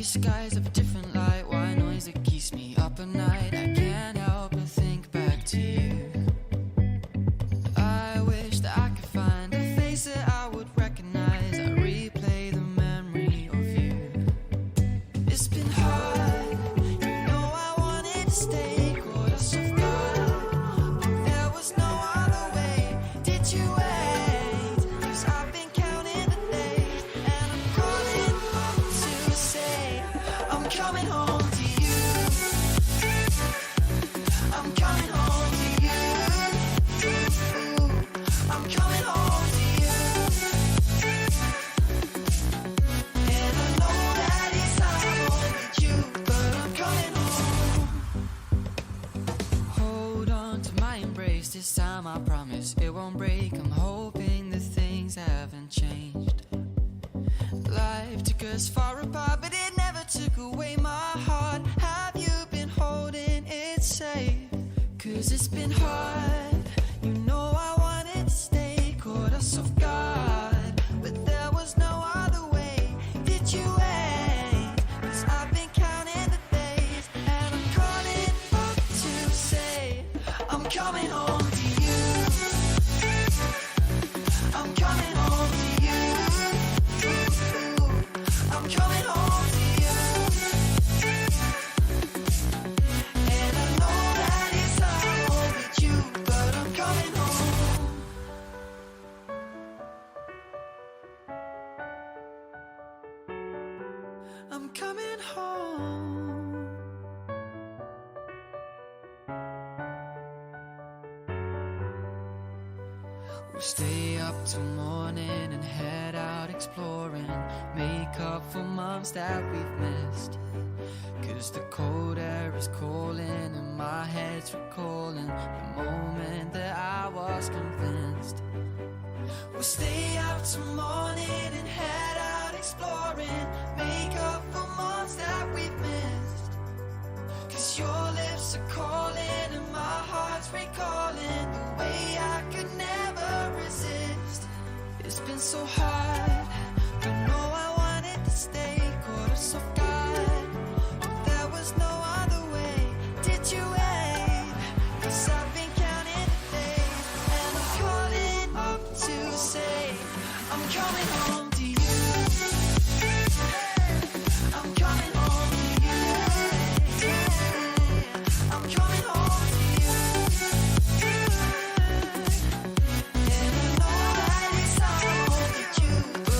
skies of a different light, white noise that keeps me up at night. I can't help but think back to you. I wish that I could find a face that I would recognize. I replay the memory of you. It's been hard, you know I wanted to stay, caught us off guard, but there was no other way. Did you wait? 'Cause I've been counting the days, and I'm calling up to say I'm coming home to you. I'm coming home to you. I'm coming home to you. And I know that it's hard with you, but I'm coming home. Hold on to my embrace, this time I promise it won't break. I'm hoping that things haven't changed. Life took us far apart, but it never took away my heart. Have you been holding it safe? 'Cause it's been hard, you know I wanted to stay, caught us off guard, but there was no other way. Did you wait? 'Cause I've been counting the days, and I'm calling up to say I'm coming home to you. I'm coming home to you. I'm coming home to you. And I know that it's hard with you, but I'm coming home. I'm coming home. We'll stay up till morning and head out exploring, make up for months that we've missed. 'Cause the cold air is calling and my head's recalling the moment that I was convinced. We'll stay up till morning and head out exploring, make up for months that we've missed. 'Cause your lips are calling and my heart's recalling the way I could never resist. It's been so hard, you know I wanted to stay, caught us off guard, but there was no other way. Did you wait? 'Cause I've been counting the days, and I'm calling up to say I'm coming home to you. I'm coming home to you. I'm coming home to you. And I know that it's hard with you, but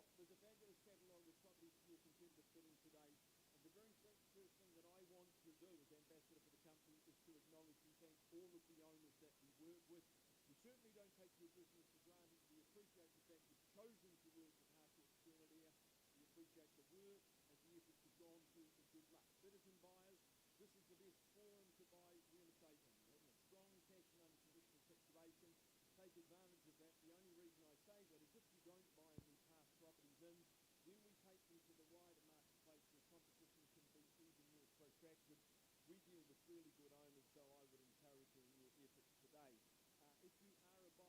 look, there's a fabulous catalogue of properties for your competitive bidding today. And the very first thing that I want to do as ambassador for the company is to acknowledge and thank all of the owners that we work with. We certainly don't take your business for granted. We appreciate the fact you've chosen to work with Harcourt Sternair. We appreciate the work and the efforts you've gone through, and good luck. Bidders and buyers, this is the best forum to buy real estate in. We're in a strong cash and unconditional situation. Take advantage of that. The only reason I say that is if you don't buy and we pass properties in, then we take them to the wider marketplace where competition can be even more protracted. We deal with really good owners, so I would encourage you in your efforts today. If you are a buyer today,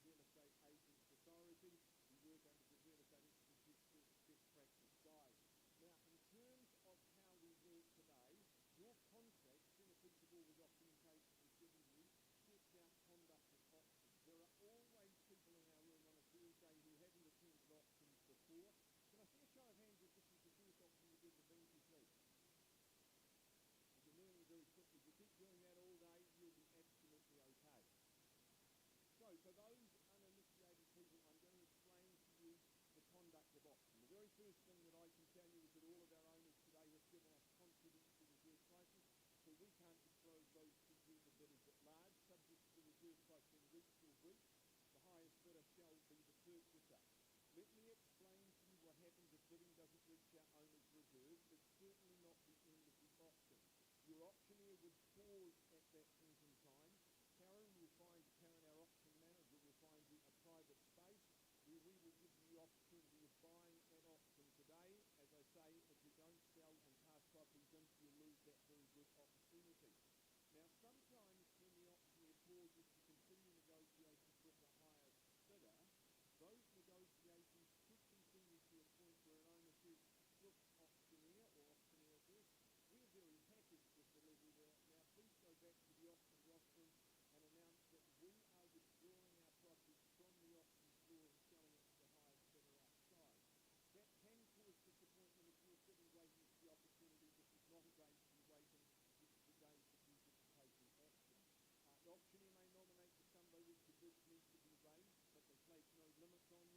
you acknowledge that you've received and understood the buyer's guide as published by the Real Estate Agents Authority. We work under the Real Estate Institute's best practice guide. Now, in terms of how we work today, your contract, seeing a piece of all the documentation we've given you, sets out conduct of auctions. There are always people in our room on a Thursday who haven't attended auctions before. Can I see a show of hands if this is the first auction you've ever been to, please? You're learning very quickly. If you keep doing that all day, you'll be absolutely okay. So, for those uninitiated people, I'm going to explain to you the conduct of auction. The very first thing that I can tell you is that all of our owners today have given us confidential reserve prices, so we can't disclose those to you, the bidders at large. Subject to the reserve price being reached or breached, the highest bidder shall be the purchaser. Let me explain to you what happens if bidding doesn't reach our owner's reserve. It's certainly not the end of the auction. Your auctioneer would pause at that point in time. Karen, our auction manager, will find you a private space where we will give you the opportunity of buying at auction today. As I say, if you don't sell and pass properties in, you'll lose that very good opportunity. Now, sometimes when the auctioneer pauses to continue negotiations with the highest bidder, those negotiations could continue to a point where an owner says, look, auctioneer or auctioneeress, we're very happy with the level we're at now. Please go back to the auction rostrum and announce that we are withdrawing our property from the auction floor and selling it to the highest bidder outside. That can cause disappointment if you're sitting waiting for the opportunity. This is not a game to be waiting. This is a game for people to take action. The auctioneer may nominate the sum by which the bids need to be raised, but they place no limits on you.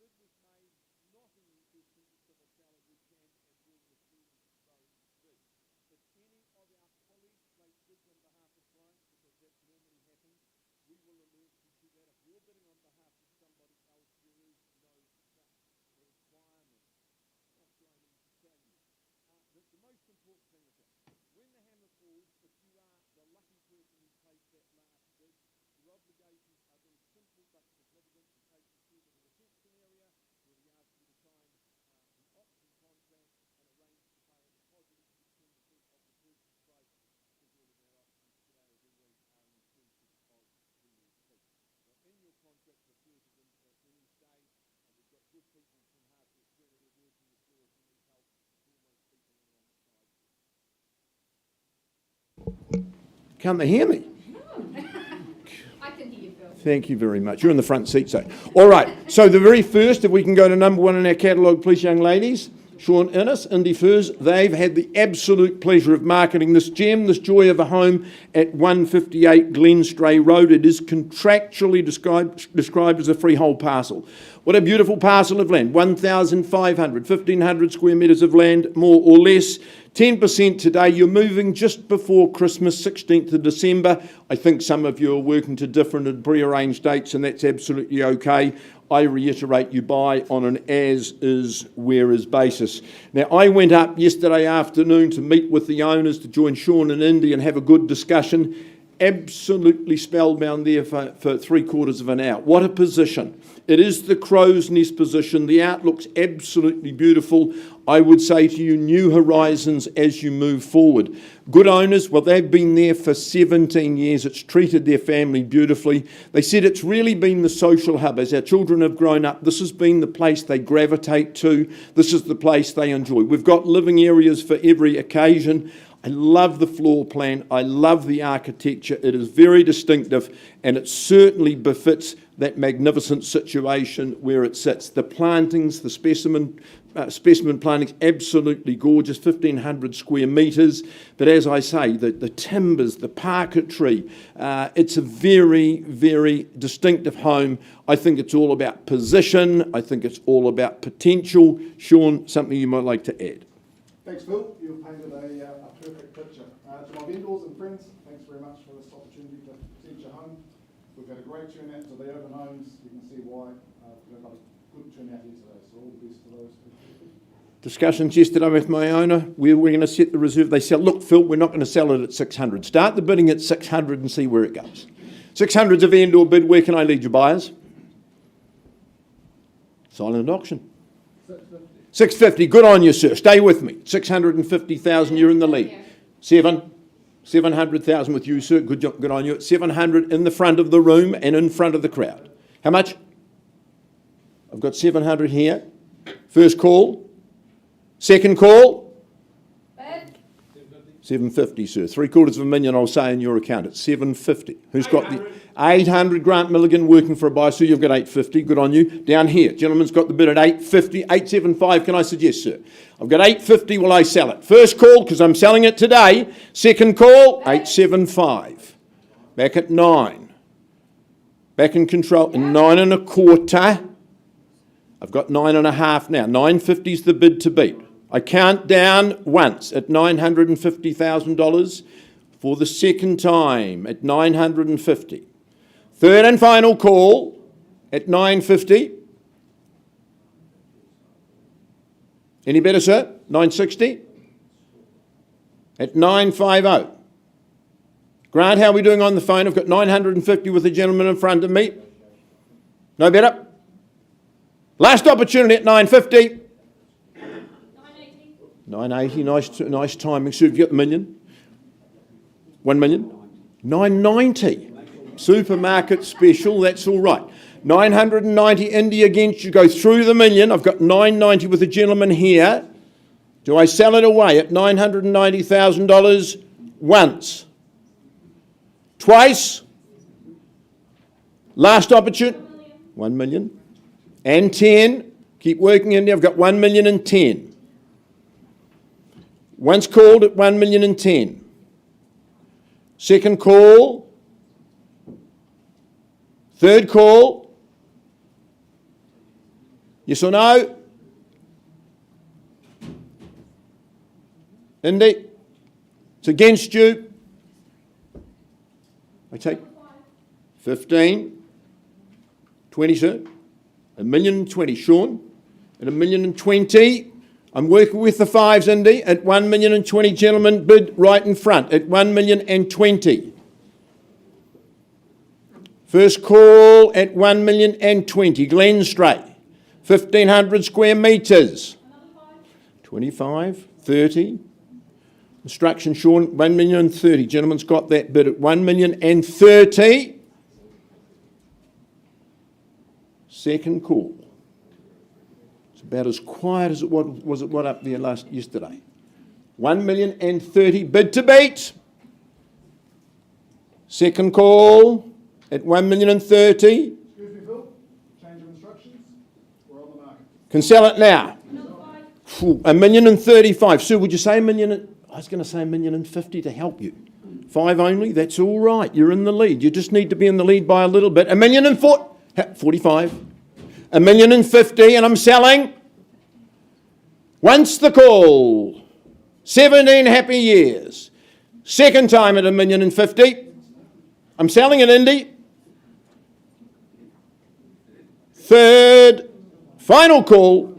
And if a bid was made not in the best interest of a seller, we can and will refuse those bids. If any of our colleagues place bids on behalf of clients, because that normally happens, we will alert you to that. If you're bidding on behalf of somebody else, there is no such requirement. What do I need to tell you? The most important thing is this. When the hammer falls, if you are the lucky person who placed that last bid, your obligations are very simple but significant. We take you through to the reception area where we ask you to sign the auction contract and arrange to pay a deposit of 10% of the purchase price, because all of our auctions today, as always, are inclusive of VAT. Now, in your contract, refer to them at any stage, and we've got good people from Harcourt Sternair working the floor if you need help. Call most people that are on the side here. Can't they hear me? I can hear you, Phil. Thank you very much. You're in the front seat, so. All right, so the very first, if we can go to number one in our catalogue, please, young ladies. Sean Innes, Indy Furs. They've had the absolute pleasure of marketing this gem, this joy of a home at 158 Glenstrae Road. It is contractually described as a freehold parcel. What a beautiful parcel of land, 1,500, 1,500 square metres of land, more or less. 10% today. You're moving just before Christmas, 16th of December. I think some of you are working to different and prearranged dates, and that's absolutely okay. I reiterate, you buy on an as-is, where-is basis. Now, I went up yesterday afternoon to meet with the owners, to join Sean and Indy and have a good discussion. Absolutely spellbound there for 3/4 of an hour. What a position. It is the crow's nest position. The outlook's absolutely beautiful. I would say to you, new horizons as you move forward. Good owners, well, they've been there for 17 years. It's treated their family beautifully. They said it's really been the social hub. As our children have grown up, this has been the place they gravitate to. This is the place they enjoy. We've got living areas for every occasion. I love the floor plan. I love the architecture. It is very distinctive, and it certainly befits that magnificent situation where it sits. The plantings, the specimen plantings, absolutely gorgeous, 1,500 square metres. But as I say, the timbers, the parquetry, it's a very, very distinctive home. I think it's all about position. I think it's all about potential. Sean, something you might like to add? Thanks, Phil. You've painted a perfect picture. To my vendors and friends, thanks very much for this opportunity to present your home. We've had a great turnout to the open homes. You can see why. We've got a good turnout here today, so all the best to those people. Discussions yesterday with my owner, we're going to set the reserve. They said, look, Phil, we're not going to sell it at 600. Start the bidding at 600 and see where it goes. 600's a vendor bid. Where can I lead your buyers? Silent auction. 650. Good on you, sir. Stay with me. 650,000. You're in the lead. 700,000 with you, sir. Good on you. 700 in the front of the room and in front of the crowd. How much? I've got 700 here. First call. Second call. 750, sir. 750,000, I'll say in your account. It's 750. Who's got the 800? Grant Milligan working for a buyer, so you've got 850. Good on you. Down here, gentleman's got the bid at 850. 875, can I suggest, sir? I've got 850, will I sell it? First call, because I'm selling it today. Second call, 875. Back at 9. Back in control, 9 and a quarter. I've got 9.5 now. 950's the bid to beat. I count down once at $950,000 for the second time at 950. Third and final call at 950. Any better, sir? 960? At 950. Grant, how are we doing on the phone? I've got 950 with the gentleman in front of me. No better? Last opportunity at 950. 980, nice timing. So you've got the million. 1 million. 990. Supermarket special, that's all right. 990 Indy against you, go through the million. I've got 990 with the gentleman here. Do I sell it away at $990,000 once? Twice? Last opportunity? 1 million. And 10. Keep working, Indy. I've got 1 million and 10. Once called at 1 million and 10. Second call. Third call. Yes or no? Indy? It's against you. I take 15. 20, sir. 1,020,000, Sean. At 1,020,000. I'm working with the fives, Indy, at 1,020,000, gentlemen, bid right in front, at 1,020,000. First call at 1,020,000, Glenstrae, 1,500 square metres. 25, 30. Instruction, Sean, 1,030,000, gentleman's got that bid at 1,030,000. Second call. About as quiet as it was up there yesterday. 1,030,000 bid to beat. Second call at 1,030,000. Excuse me, Phil. Change of instructions. We're on the market. Can sell it now. 1,035,000. Sue, would you say 1 million? I was going to say 1,050,000 to help you. 5 only. That's all right. You're in the lead. You just need to be in the lead by a little bit. 1,045,000. 1,050,000, and I'm selling. Once the call. 17 happy years. Second time at 1,050,000. I'm selling it, Indy. Third, final call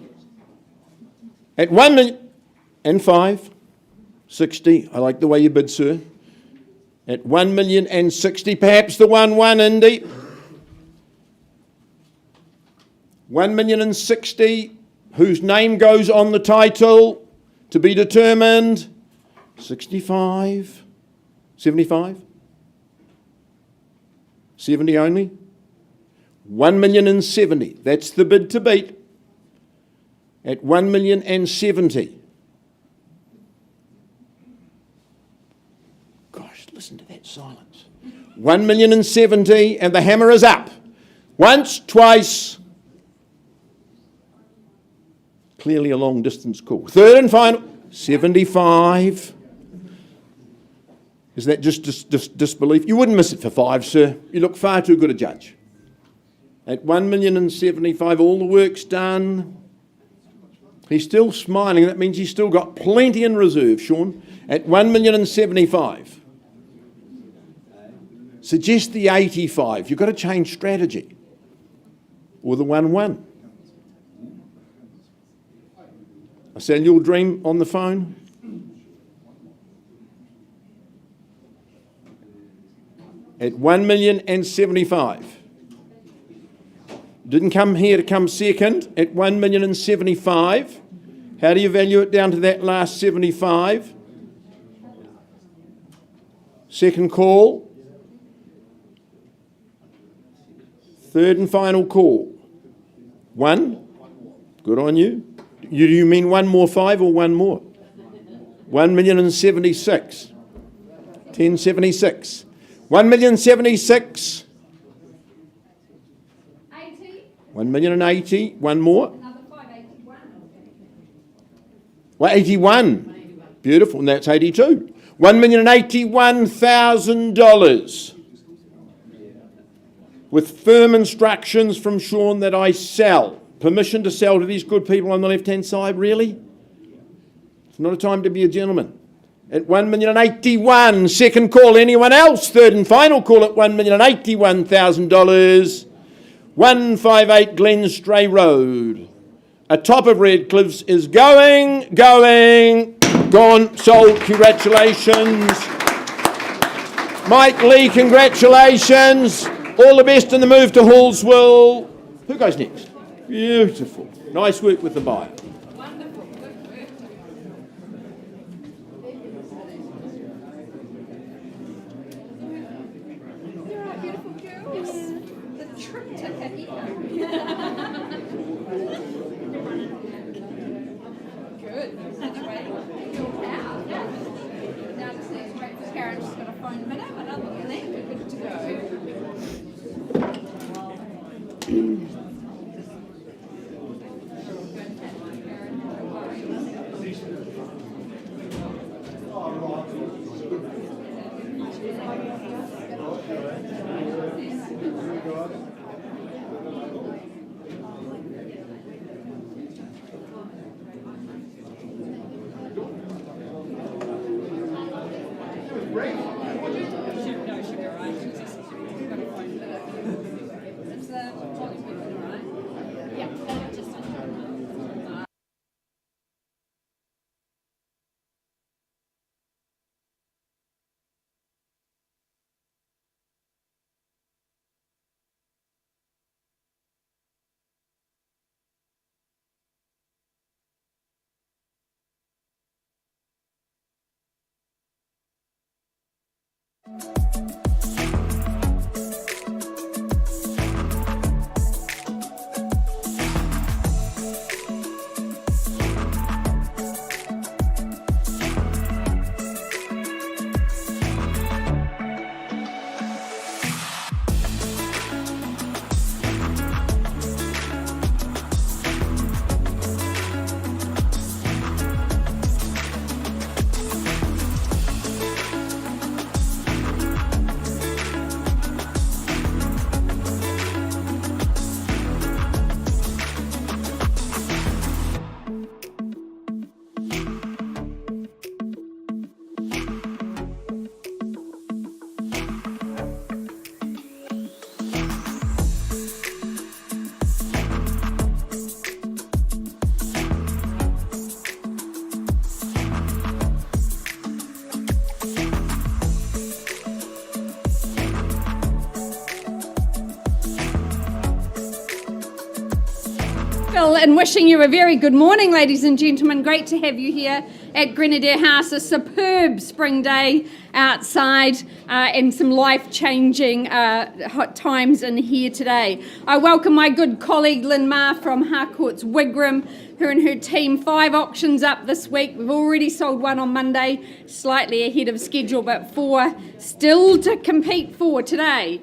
at 1,005,060. I like the way you bid, sir. At 1,060,000, perhaps the 1-1, Indy. 1,060,000, whose name goes on the title, to be determined. 65, 75, 70 only. 1,070,000, that's the bid to beat. At 1,070,000. Gosh, listen to that silence. 1,070,000, and the hammer is up. Once, twice. Clearly a long distance call. Third and final, 75. Is that just disbelief? You wouldn't miss it for 5, sir. You look far too good a judge. At 1,075,000, all the work's done. He's still smiling. That means he's still got plenty in reserve, Sean. At 1,075,000. Suggest the 85. You've got to change strategy. Or the 1-1. I sell your dream on the phone. At 1,075,000. Didn't come here to come second. At 1,075,000. How do you value it down to that last 75? Second call. Third and final call. 1. Good on you. Do you mean 1 more 5 or 1 more? 1,076,000. 1076. 1,076,000. 80. 1,080,000. 1 more. Another 581. Well, 81. Beautiful, and that's 82. $1,081,000. With firm instructions from Sean that I sell. Permission to sell to these good people on the left-hand side, really? It's not a time to be a gentleman. At 1,081,000, second call. Anyone else? Third and final call at $1,081,000. 158 Glenstrae Road. Atop of Redcliffs is going, gone, sold. Congratulations. Mike Lee, congratulations. All the best in the move to Hallsville. Who goes next? Beautiful. Nice work with the buyer. Wonderful. Good work. You're right, beautiful girls. The trip ticket here. Good. That's right. You're proud. Yeah. Now just need to wait for Karen. She's got a phone minute, but other than that, we're good to go. And wishing you a very good morning, ladies and gentlemen. Great to have you here at Grenadier House, a superb spring day outside and some life-changing hot times in here today. I welcome my good colleague Lynn Marr from Harcourt's Wigram, her and her team. 5 auctions up this week. We've already sold one on Monday, slightly ahead of schedule, but 4 still to compete for today.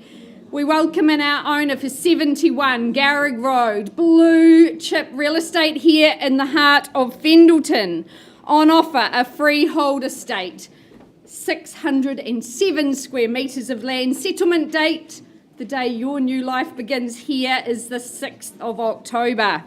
We welcome in our owner for 71 Garrick Road, blue chip real estate here in the heart of Fendleton. On offer, a freehold estate, 607 square metres of land. Settlement date, the day your new life begins here, is the 6th of October.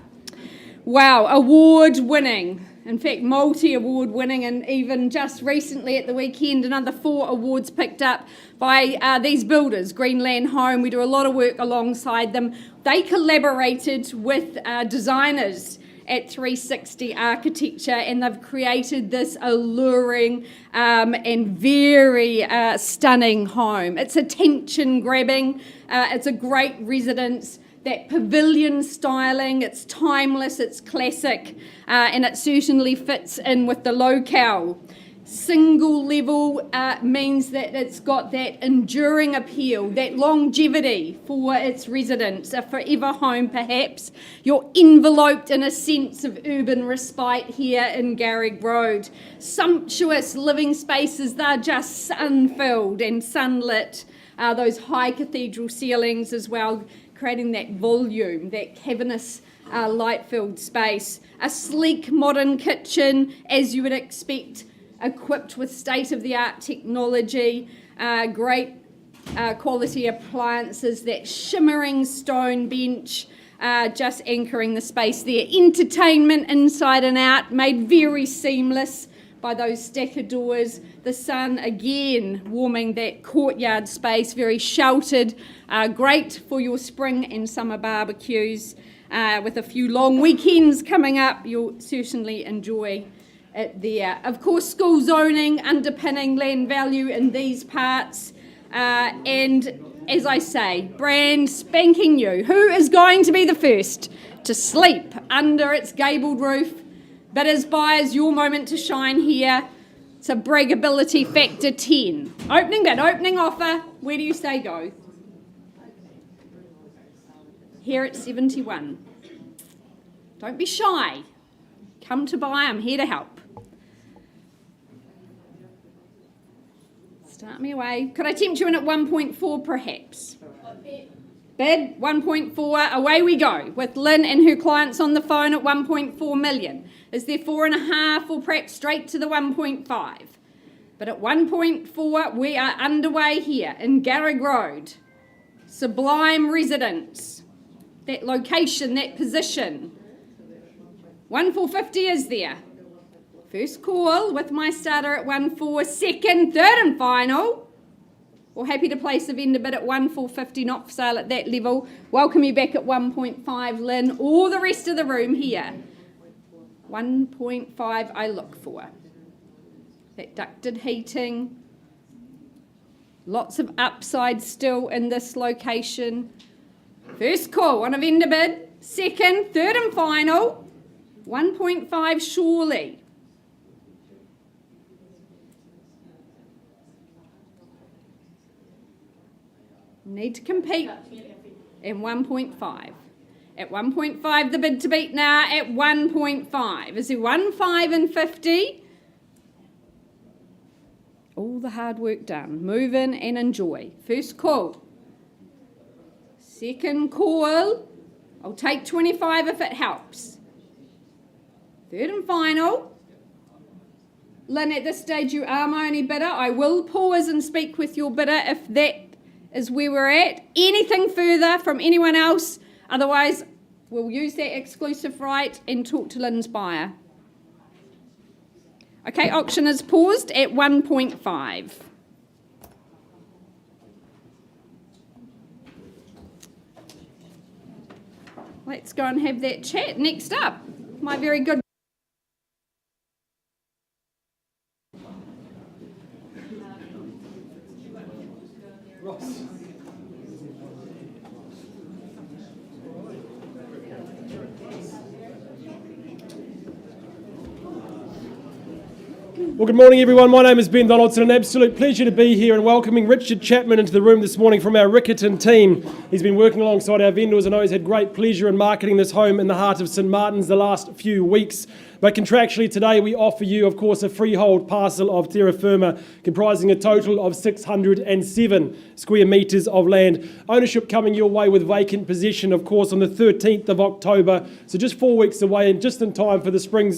Wow, award winning. In fact, multi-award winning, and even just recently at the weekend, another 4 awards picked up by these builders, Greenland Home. We do a lot of work alongside them. They collaborated with designers at 360 Architecture, and they've created this alluring and very stunning home. It's attention grabbing. It's a great residence. That pavilion styling, it's timeless, it's classic, and it certainly fits in with the locale. Single level means that it's got that enduring appeal, that longevity for its residents, a forever home perhaps. You're enveloped in a sense of urban respite here in Garrick Road. Sumptuous living spaces, they're just sun-filled and sunlit. Those high cathedral ceilings as well, creating that volume, that cavernous light-filled space. A sleek modern kitchen, as you would expect, equipped with state-of-the-art technology, great quality appliances, that shimmering stone bench, just anchoring the space there. Entertainment inside and out, made very seamless by those stacker doors. The sun again warming that courtyard space, very sheltered, great for your spring and summer barbecues. With a few long weekends coming up, you'll certainly enjoy it there. Of course, school zoning underpinning land value in these parts, and as I say, brand spanking new. Who is going to be the first to sleep under its gabled roof? But as buyers, your moment to shine here. It's a bragability factor 10. Opening bid, opening offer. Where do you say go? Here at 71. Don't be shy. Come to buy. I'm here to help. Start me away. Could I tempt you in at 1.4 perhaps? Bid 1.4. Away we go with Lynn and her clients on the phone at 1.4 million. Is there 4.5 or perhaps straight to the 1.5? But at 1.4, we are underway here in Garrick Road. Sublime residence. That location, that position. 1.450 is there. First call with my starter at 1.4. Second, third and final. We're happy to place a vendor bid at 1.450, not for sale at that level. Welcome you back at 1.5, Lynn. All the rest of the room here. 1.5 I look for. That ducted heating. Lots of upside still in this location. First call on a vendor bid. Second, third and final. 1.5 surely. Need to compete. And 1.5. At 1.5, the bid to beat now at 1.5. Is there 1.5 and 50? All the hard work done. Move in and enjoy. First call. Second call. I'll take 25 if it helps. Third and final. Lynn, at this stage you are my only bidder. I will pause and speak with your bidder if that is where we're at. Anything further from anyone else? Otherwise, we'll use that exclusive right and talk to Lynn's buyer. Okay, auction is paused at 1.5. Let's go and have that chat. Next up, my very good Ross. Well, good morning, everyone. My name is Ben Donaldson. An absolute pleasure to be here and welcoming Richard Chapman into the room this morning from our Riccarton team. He's been working alongside our vendors. I know he's had great pleasure in marketing this home in the heart of St Martin's the last few weeks. But contractually today, we offer you, of course, a freehold parcel of terra firma comprising a total of 607 square metres of land. Ownership coming your way with vacant possession, of course, on the 13th of October. So just 4 weeks away and just in time for the spring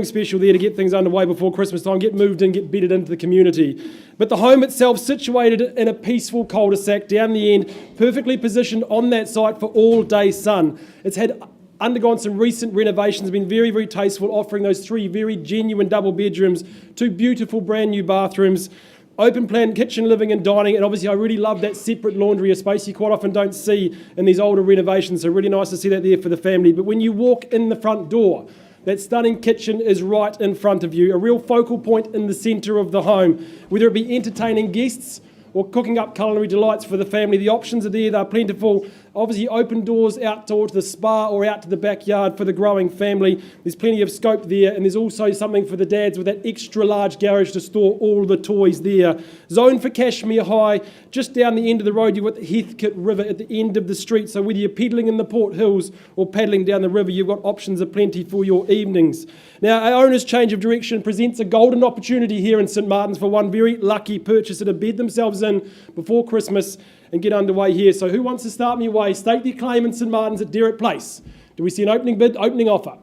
special there to get things underway before Christmas time, get moved in, get bedded into the community. But the home itself, situated in a peaceful cul-de-sac down the end, perfectly positioned on that site for all day sun. It's had undergone some recent renovations, been very, very tasteful, offering those 3 very genuine double bedrooms, 2 beautiful brand new bathrooms, open plan kitchen, living and dining, and obviously I really love that separate laundry, a space you quite often don't see in these older renovations, so really nice to see that there for the family. But when you walk in the front door, that stunning kitchen is right in front of you, a real focal point in the centre of the home. Whether it be entertaining guests or cooking up culinary delights for the family, the options are there, they're plentiful. Obviously open doors out towards the spa or out to the backyard for the growing family. There's plenty of scope there, and there's also something for the dads with that extra large garage to store all the toys there. Zone for Cashmere High, just down the end of the road you've got the Heathcote River at the end of the street, so whether you're pedalling in the Port Hills or paddling down the river, you've got options aplenty for your evenings. Now, our owner's change of direction presents a golden opportunity here in St Martin's for one very lucky purchaser to bed themselves in before Christmas and get underway here. So who wants to start me away? State their claim in St Martin's at Derrick Place. Do we see an opening bid, opening offer?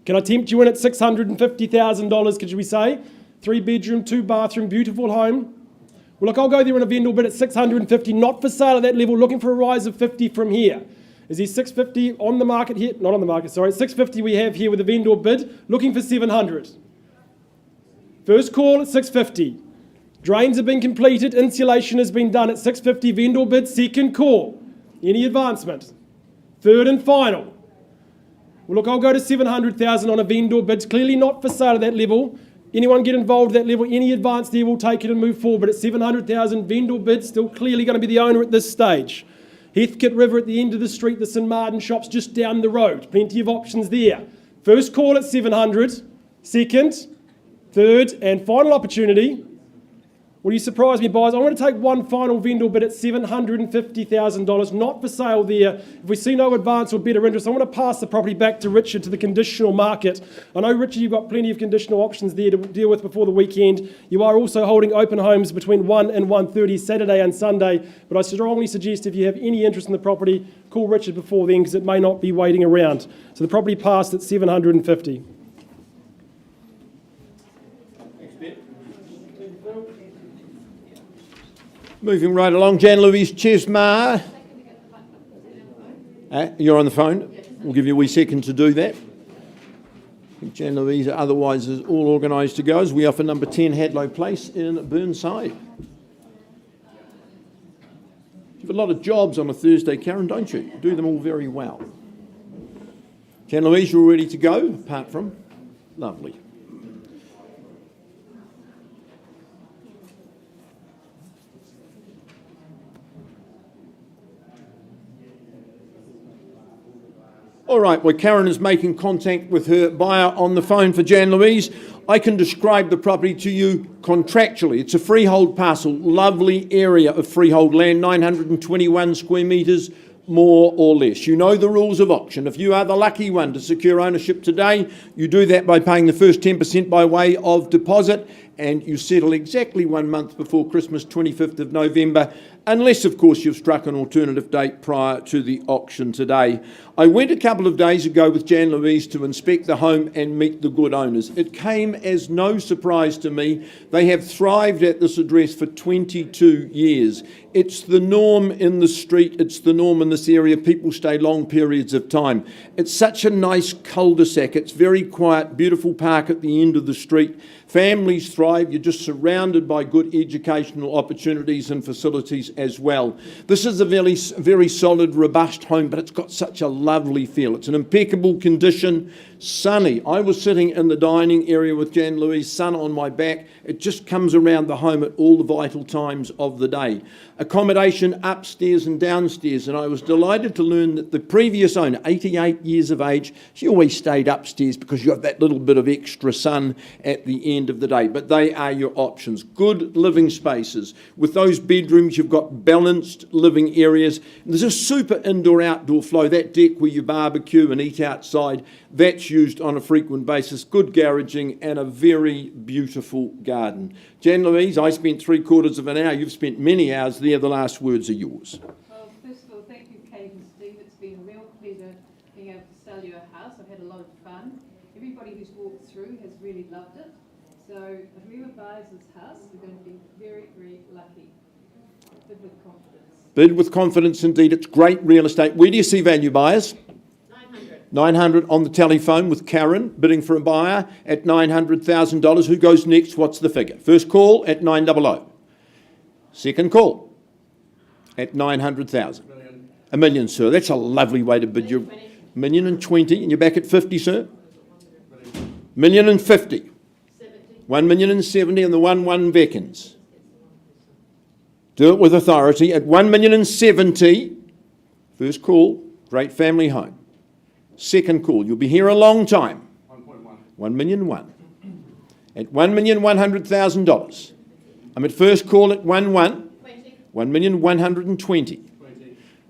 Can I tempt you in at $650,000, could we say? 3 bedroom, 2 bathroom, beautiful home. Well, look, I'll go there in a vendor bid at 650, not for sale at that level, looking for a rise of 50 from here. Is there 650 on the market here? Not on the market, sorry. 650 we have here with a vendor bid, looking for 700. First call at 650. Drains have been completed, insulation has been done at 650, vendor bid, second call. Any advancement? Third and final. Well, look, I'll go to 700,000 on a vendor bid, clearly not for sale at that level. Anyone get involved at that level, any advance there, we'll take it and move forward. But at 700,000, vendor bid, still clearly going to be the owner at this stage. Heathcote River at the end of the street, the St Martin shops just down the road. Plenty of options there. First call at 700, second, third and final opportunity. Well, you surprised me, buyers. I want to take one final vendor bid at $750,000, not for sale there. If we see no advance or better interest, I want to pass the property back to Richard to the conditional market. I know, Richard, you've got plenty of conditional options there to deal with before the weekend. You are also holding open homes between 1 and 1:30 Saturday and Sunday, but I strongly suggest if you have any interest in the property, call Richard before then because it may not be waiting around. So the property passed at $750,000. Moving right along, Jan Louise Chesmar. You're on the phone. We'll give you a wee second to do that. I think Jan Louise otherwise is all organised to go as we offer number 10 Hadlow Place in Burnside. You have a lot of jobs on a Thursday, Karen, don't you? Do them all very well. Jan Louise, you're ready to go, apart from? Lovely. All right, well, Karen is making contact with her buyer on the phone for Jan Louise. I can describe the property to you contractually. It's a freehold parcel, lovely area of freehold land, 921 square metres, more or less. You know the rules of auction. If you are the lucky one to secure ownership today, you do that by paying the first 10% by way of deposit, and you settle exactly 1 month before Christmas, 25th of November, unless, of course, you've struck an alternative date prior to the auction today. I went a couple of days ago with Jan Louise to inspect the home and meet the good owners. It came as no surprise to me. They have thrived at this address for 22 years. It's the norm in the street. It's the norm in this area. People stay long periods of time. It's such a nice cul-de-sac. It's very quiet, beautiful park at the end of the street. Families thrive. You're just surrounded by good educational opportunities and facilities as well. This is a very solid, robust home, but it's got such a lovely feel. It's in impeccable condition, sunny. I was sitting in the dining area with Jan Louise, sun on my back. It just comes around the home at all the vital times of the day. Accommodation upstairs and downstairs, and I was delighted to learn that the previous owner, 88 years of age, she always stayed upstairs because you have that little bit of extra sun at the end of the day. But they are your options. Good living spaces. With those bedrooms, you've got balanced living areas. And there's a super indoor-outdoor flow. That deck where you barbecue and eat outside, that's used on a frequent basis. Good garaging and a very beautiful garden. Jan Louise, I spent 3/4 of an hour. You've spent many hours there. The last words are yours. Well, first of all, thank you, Kate and Steve. It's been a real pleasure being able to sell you a house. I've had a lot of fun. Everybody who's walked through has really loved it. So whoever buys this house is going to be very, very lucky. Bid with confidence. Bid with confidence indeed. It's great real estate. Where do you see value buyers? 900 on the telephone with Karen, bidding for a buyer at $900,000. Who goes next? What's the figure? First call at 900. Second call at 900,000. $1 million, sir. That's a lovely way to bid your $1,020,000, and you're back at 50, sir. $1,050,000. 1,070,000, and the 1 beckons. Do it with authority at 1,070,000. First call, great family home. Second call, you'll be here a long time. 1,100,000. At $1,100,000. I'm at first call at 1,120,000.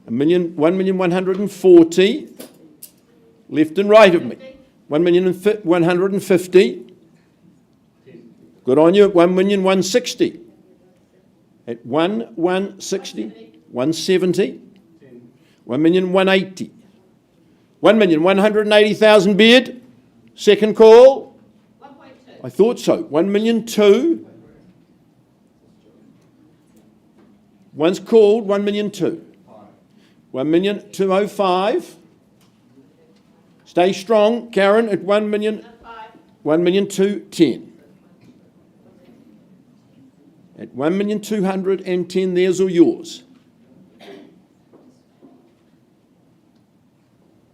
1,140,000. Left and right of me. 1,150,000. Good on you at 1,160,000. At 1,160,000. 170,000. 1,180,000. 1,180,000 bid. Second call. 1.2. I thought so. 1,200,000. One's called 1,200,000. 1,205,000. Stay strong, Karen, at 1,210,000. At 1,210,000, theirs or yours.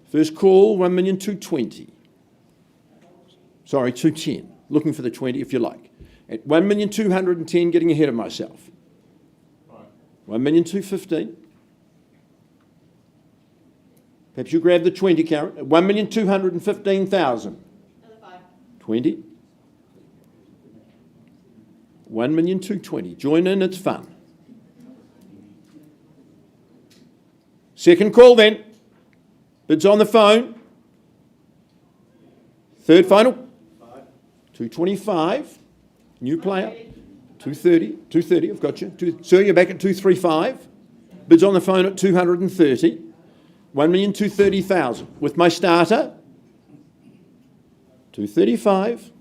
First call, 1,220,000. Sorry, 210. Looking for the 20 if you like. At 1,210,000, getting ahead of myself. 1,215,000. Perhaps you grab the 20, Karen. At 1,215,000. 20. 1,220,000. Join in, it's fun. Second call then. Bids on the phone. Third final. 225. New player. 230. 230, I've got you. Sir, you're back at 235. Bids on the phone at 230. 1,230,000. With my starter. 235.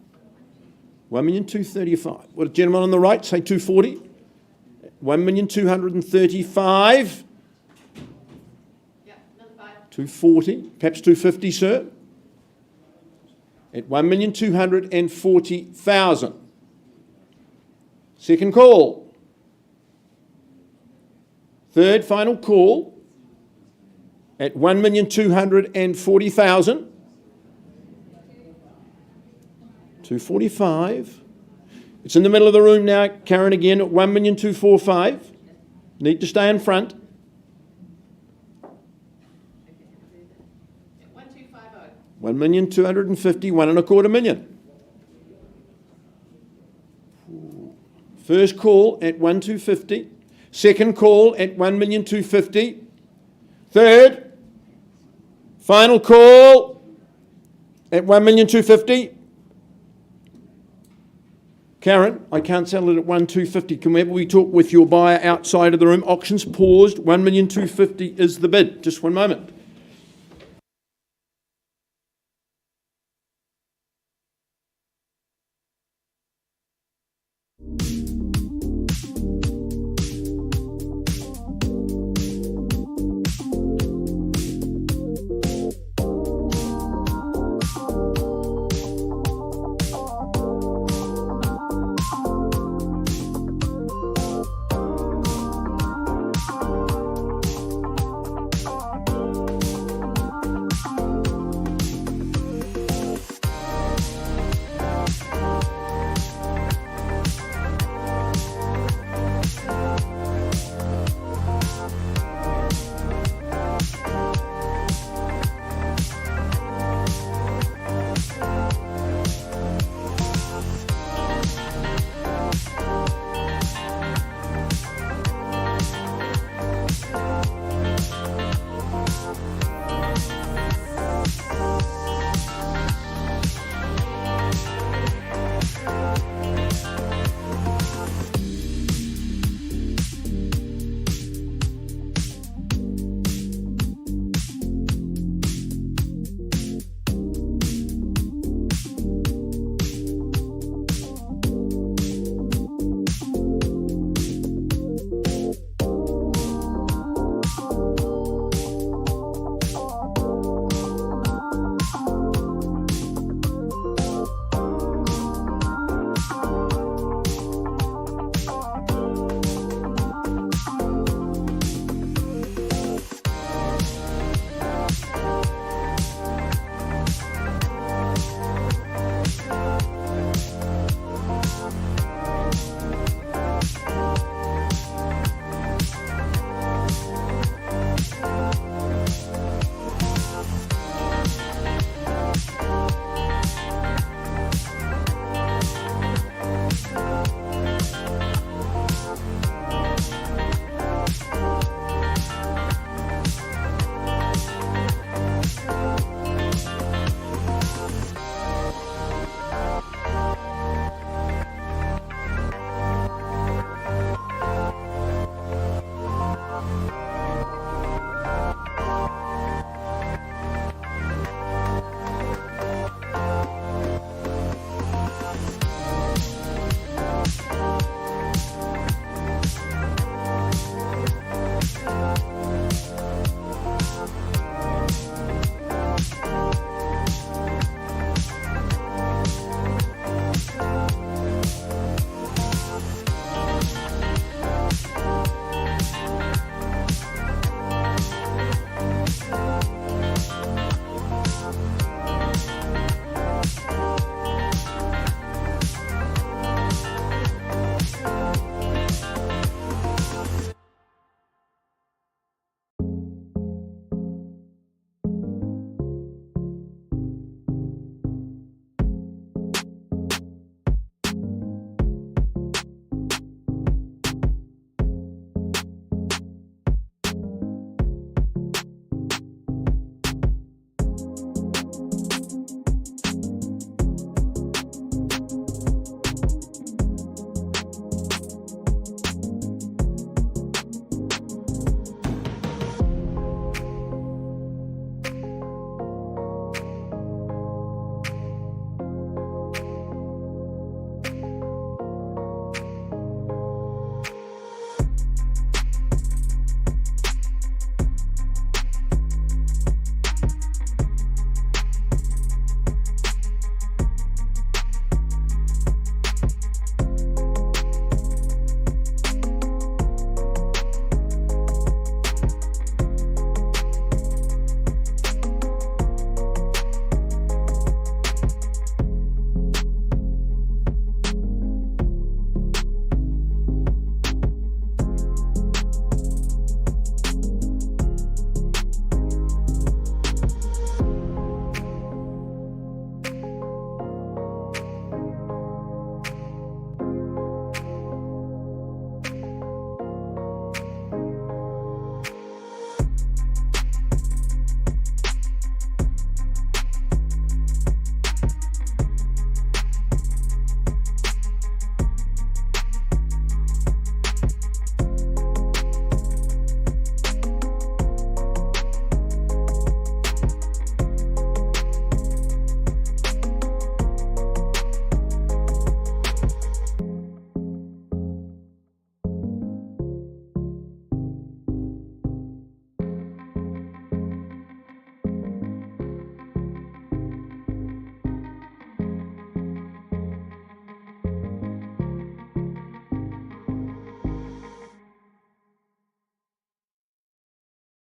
1,235,000. What a gentleman on the right, say 240. 1,235,000. 240, perhaps 250, sir. At 1,240,000. Second call. Third final call. At 1,240,000. 245. It's in the middle of the room now, Karen, again at 1,245,000. Need to stay in front. 1,250,000, 1.25 million. First call at 1,250,000. Second call at 1,250,000. Third, final call at 1,250,000. Karen, I can't sell it at 1,250,000. Can we talk with your buyer outside of the room? Auctions paused. 1,250,000 is the bid. Just one moment.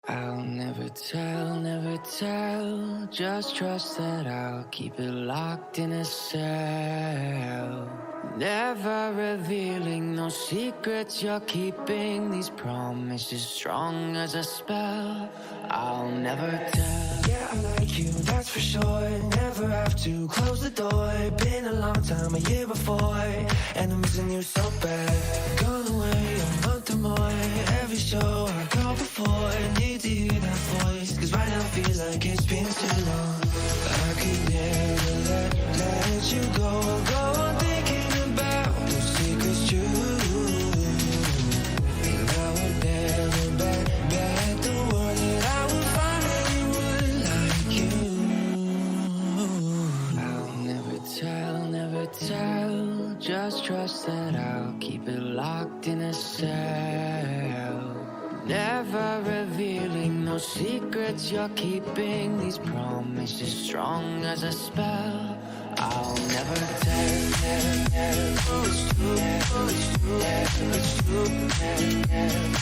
I'll never tell, just trust that I'll keep it locked in a cell. Never revealing no secrets you're keeping, these promises strong as a spell. I'll never tell. Yeah, I like you, that's for sure. Never have to close the door. Been a long time, a year before, and I'm missing you so bad. Gone away a month or more. Every show I go before, need to hear that voice, cause right now feels like it's been too long. I could never let you go on thinking about those secrets true. And I would never bet the world that I would find anyone like you. I'll never tell, just trust that I'll keep it locked in a cell. Never revealing no secrets you're keeping, these promises strong as a spell. I'll never tell. Oh, it's true. Oh, it's true. It's true.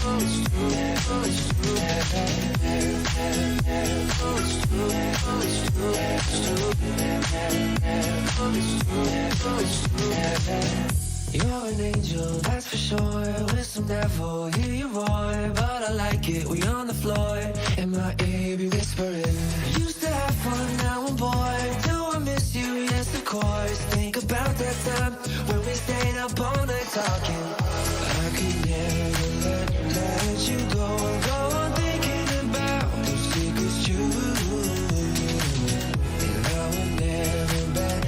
Oh, it's true. Oh, it's true. Oh, it's true. Oh, it's true. It's true. Oh, it's true. Oh, it's true. You're an angel, that's for sure. With some devil, hear you roar. But I like it, we on the floor. In my ear, be whispering. Used to have fun, now I'm bored. Do I miss you? Yes, of course. Think about that time when we stayed up all night talking. I could never let you go on thinking about those secrets true. And I would never bet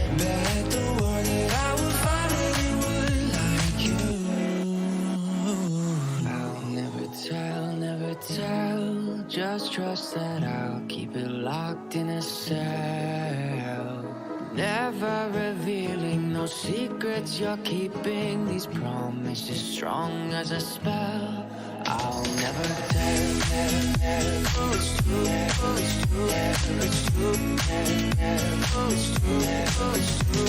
the world that I would find anyone like you. I'll never tell, just trust that I'll keep it locked in a cell. Never revealing no secrets you're keeping, these promises strong as a spell. I'll never tell. Oh, it's true. Oh, it's true. It's true. Oh, it's true. Oh, it's true.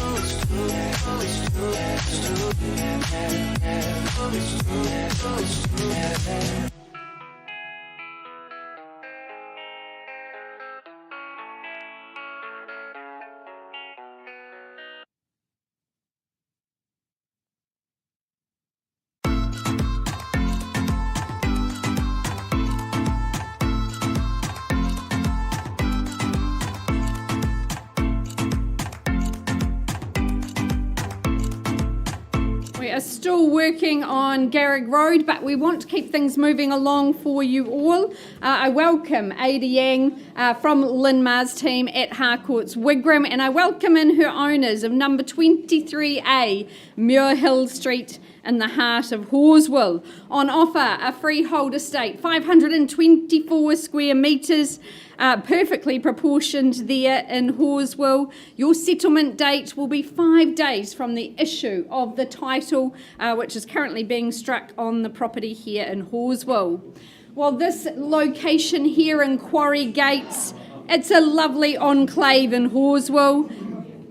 Oh, it's true. Oh, it's true. It's true. Oh, it's true. Oh, it's true. We are still working on Garrick Road, but we want to keep things moving along for you all. I welcome Ada Yang from Linmar's team at Harcourt's Wigram, and I welcome in her owners of number 23A, Muir Hill Street, in the heart of Horswell. On offer, a freehold estate, 524 square metres, perfectly proportioned there in Horswell. Your settlement date will be 5 days from the issue of the title, which is currently being struck on the property here in Horswell. Well, this location here in Quarry Gates, it's a lovely enclave in Horswell.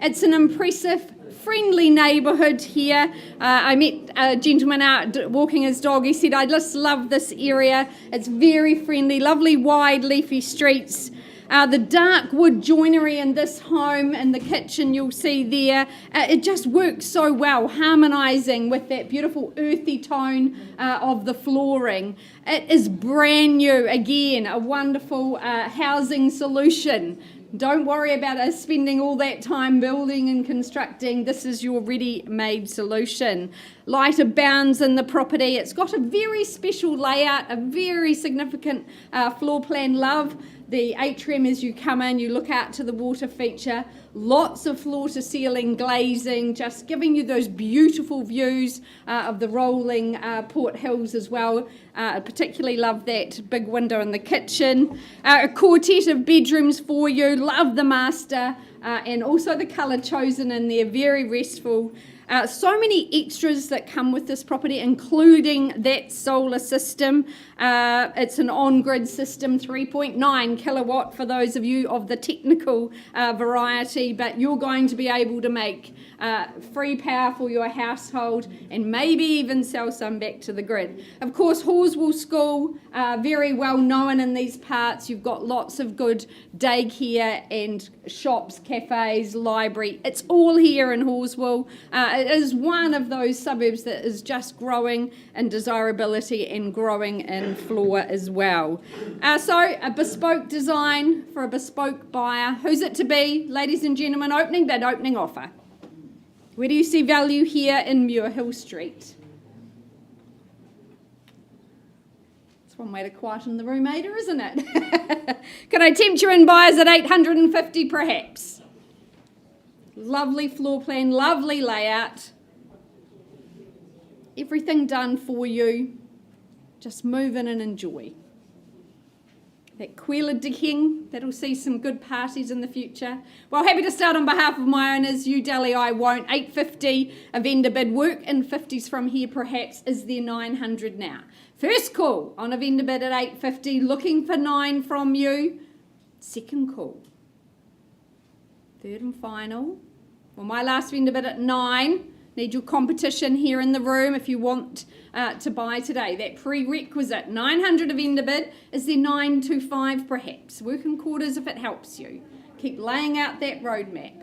It's an impressive, friendly neighbourhood here. I met a gentleman out walking his dog. He said, I just love this area. It's very friendly, lovely wide leafy streets. The dark wood joinery in this home, in the kitchen you'll see there, it just works so well, harmonising with that beautiful earthy tone of the flooring. It is brand new, again, a wonderful housing solution. Don't worry about us spending all that time building and constructing. This is your ready-made solution. Light abounds in the property. It's got a very special layout, a very significant floor plan love. The atrium, as you come in, you look out to the water feature. Lots of floor-to-ceiling glazing, just giving you those beautiful views of the rolling Port Hills as well. I particularly love that big window in the kitchen. A quartet of bedrooms for you. Love the master and also the colour chosen in there. Very restful. So many extras that come with this property, including that solar system. It's an on-grid system, 3.9 kilowatt for those of you of the technical variety, but you're going to be able to make free power for your household and maybe even sell some back to the grid. Of course, Horswell School, very well known in these parts. You've got lots of good daycare and shops, cafes, library. It's all here in Horswell. It is one of those suburbs that is just growing in desirability and growing in floor as well. So a bespoke design for a bespoke buyer. Who's it to be? Ladies and gentlemen, opening bid, opening offer. Where do you see value here in Muir Hill Street? It's one way to quieten the room, Ada, isn't it? Can I tempt you in, buyers, at 850 perhaps? Lovely floor plan, lovely layout. Everything done for you. Just move in and enjoy. That Quaila decking, that'll see some good parties in the future. Well, happy to start on behalf of my owners. You dally, I won't. 850, a vendor bid. Work in 50s from here perhaps. Is there 900 now? First call on a vendor bid at 850. Looking for 9 from you. Second call. Third and final. Well, my last vendor bid at 9. Need your competition here in the room if you want to buy today. That prerequisite, 900 a vendor bid. Is there 925 perhaps? Working quarters if it helps you. Keep laying out that roadmap.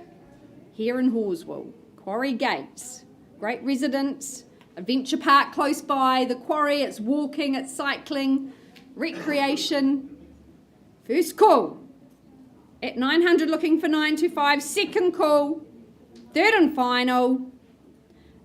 Here in Horswell, Quarry Gates, great residents, Adventure Park close by, the quarry, it's walking, it's cycling, recreation. First call at 900, looking for 925. Second call, third and final.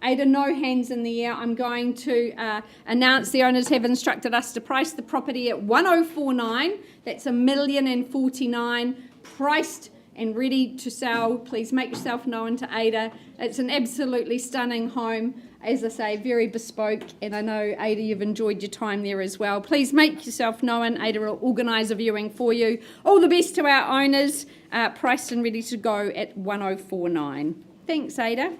Ada, no hands in the air. I'm going to announce the owners have instructed us to price the property at 1049. That's $1,049,000 priced and ready to sell. Please make yourself known to Ada. It's an absolutely stunning home. As I say, very bespoke, and I know, Ada, you've enjoyed your time there as well. Please make yourself known. Ada will organise a viewing for you. All the best to our owners. Priced and ready to go at 1049. Thanks, Ada.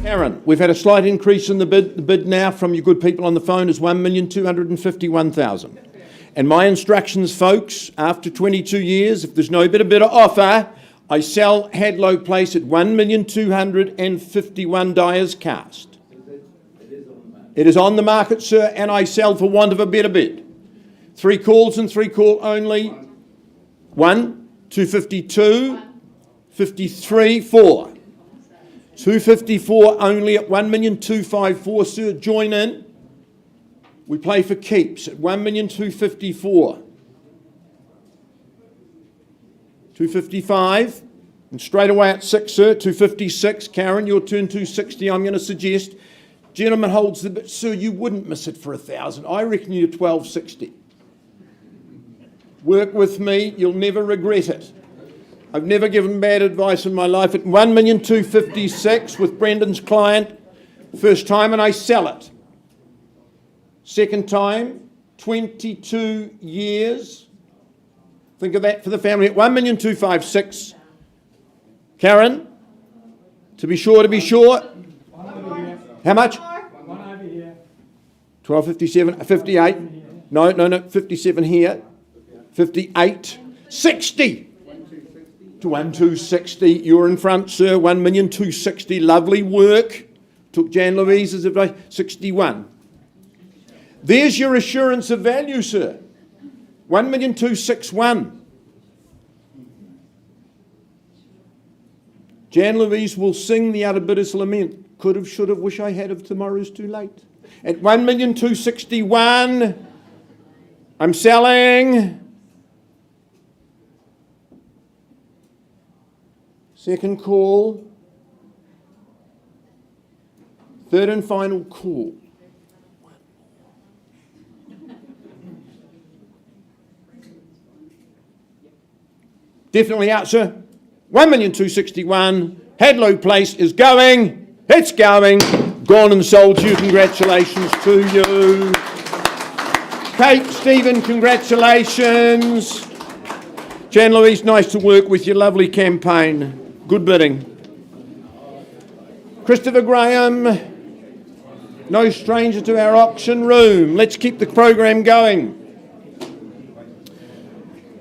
Karen, we've had a slight increase in the bid. The bid now from you good people on the phone is 1,251,000. And my instructions, folks, after 22 years, if there's no better offer, I sell Hadlow Place at 1,251,000 Dyer's cast. It is on the market, sir, and I sell for want of a better bid. 3 calls and 3 call only. 1, 252, 53, 4. 254 only at 1,254,000, sir. Join in. We play for keeps at 1,254,000. 255, and straight away at 6, sir. 256. Karen, your turn. 260. I'm going to suggest. Gentleman holds the bid. Sir, you wouldn't miss it for 1,000. I reckon you're 1,260. Work with me. You'll never regret it. I've never given bad advice in my life. At 1,256,000 with Brendan's client. First time, and I sell it. Second time, 22 years. Think of that for the family at 1,256,000. Karen, to be sure. How much? 1257, 58. No, 57 here. 58, 60. To 1,260. You're in front, sir. 1,260,000. Lovely work. Took Jan Louise's advice. 61. There's your assurance of value, sir. 1,261,000. Jan Louise will sing the other bitter's lament. Could have, should have, wish I had, of tomorrow's too late. At 1,261,000, I'm selling. Second call. Third and final call. Definitely out, sir. 1,261,000. Hadlow Place is going. It's going. Gone and sold to you. Congratulations to you. Kate, Stephen, congratulations. Jan Louise, nice to work with your lovely campaign. Good bidding. Christopher Graham, no stranger to our auction room. Let's keep the program going.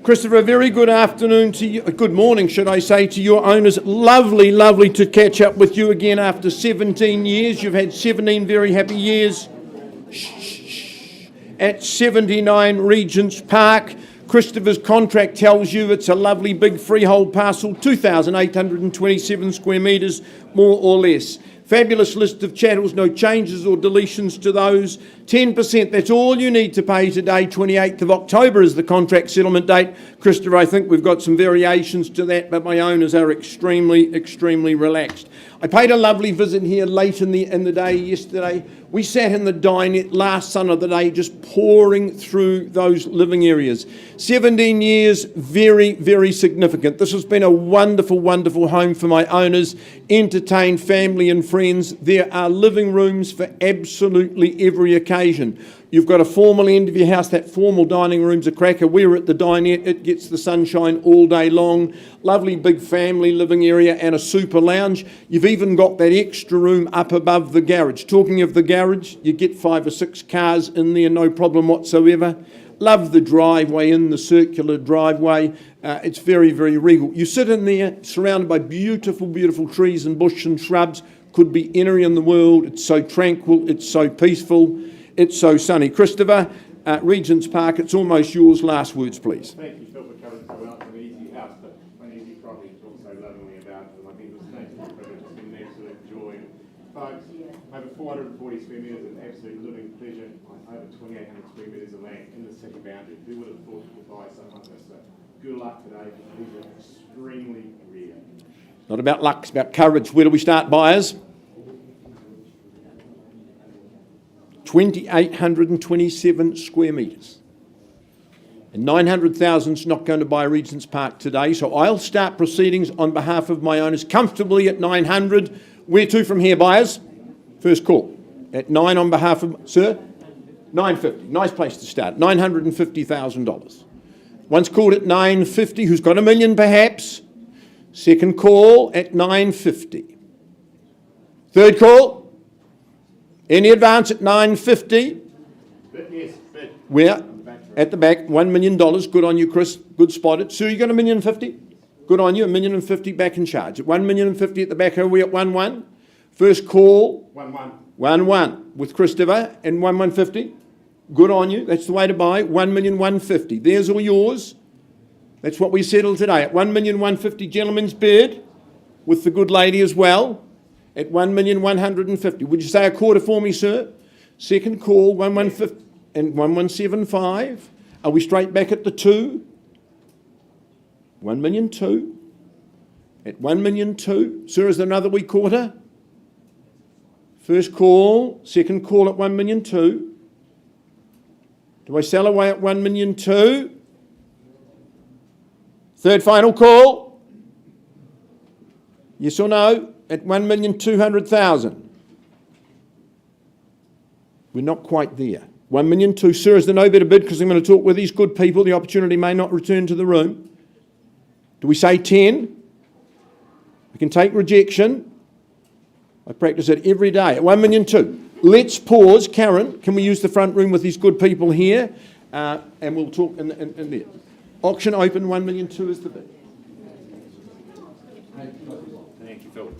Christopher, a very good afternoon to you, good morning, should I say, to your owners. Lovely to catch up with you again after 17 years. You've had 17 very happy years. At 79 Regents Park. Christopher's contract tells you it's a lovely big freehold parcel, 2,827 square metres, more or less. Fabulous list of chattels, no changes or deletions to those. 10%, that's all you need to pay today. 28th of October is the contract settlement date. Christopher, I think we've got some variations to that, but my owners are extremely relaxed. I paid a lovely visit here late in the day yesterday. We sat in the dinette last sun of the day, just pouring through those living areas. 17 years, very significant. This has been a wonderful home for my owners. Entertain family and friends. There are living rooms for absolutely every occasion. You've got a formal end of your house, that formal dining room's a cracker. We're at the dinette, it gets the sunshine all day long. Lovely big family living area and a super lounge. You've even got that extra room up above the garage. Talking of the garage, you get 5 or 6 cars in there, no problem whatsoever. Love the driveway in, the circular driveway. It's very regal. You sit in there surrounded by beautiful trees and bush and shrubs. Could be anywhere in the world. It's so tranquil, it's so peaceful. It's so sunny. Christopher, Regents Park, it's almost yours. Last words, please. Thank you, Phil, for coming so well. It's an easy house, but an easy property to talk so lovingly about it. And I think it was a privilege. It's been an absolute joy. Folks, over 440 square metres of absolute living pleasure on over 2,800 square metres of land in the city boundary. Who would have thought you could buy something like this? So good luck today. These are extremely rare. Not about luck, it's about courage. Where do we start, buyers? 2,827 square metres. And 900,000's not going to buy Regents Park today, so I'll start proceedings on behalf of my owners comfortably at 900. Where to from here, buyers? First call. At 9 on behalf of... Sir? 950. Nice place to start. $950,000. Once called at 950. Who's got $1 million perhaps? Second call at 950. Third call. Any advance at 950? Bid, yes, bid. Where? At the back, $1 million. Good on you, Chris. Good spotted. Sue, you got $1,050,000? Good on you, $1,050,000 back in charge. At $1,050,000 at the back, are we at 1-1? First call. 1-1. 1-1 with Chris Devar and 1,150. Good on you. That's the way to buy. 1,150,000. There's all yours. That's what we settled today. At 1,150,000, gentlemen's bid with the good lady as well. At 1,150,000. Would you say a quarter for me, sir? Second call, 1,150 and 1,175. Are we straight back at the 2? 1,000,002. At 1,000,002. Sir, is there another wee quarter? First call, second call at 1,000,002. Do I sell away at 1,000,002? Third final call. Yes or no? At 1,200,000. We're not quite there. 1,000,002. Sir, is there no better bid? Because I'm going to talk with these good people. The opportunity may not return to the room. Do we say 10? We can take rejection. I practice it every day. At 1,000,002. Let's pause. Karen, can we use the front room with these good people here? And we'll talk in there. Auction open, 1,000,002 is the bid. Thank you, Phil.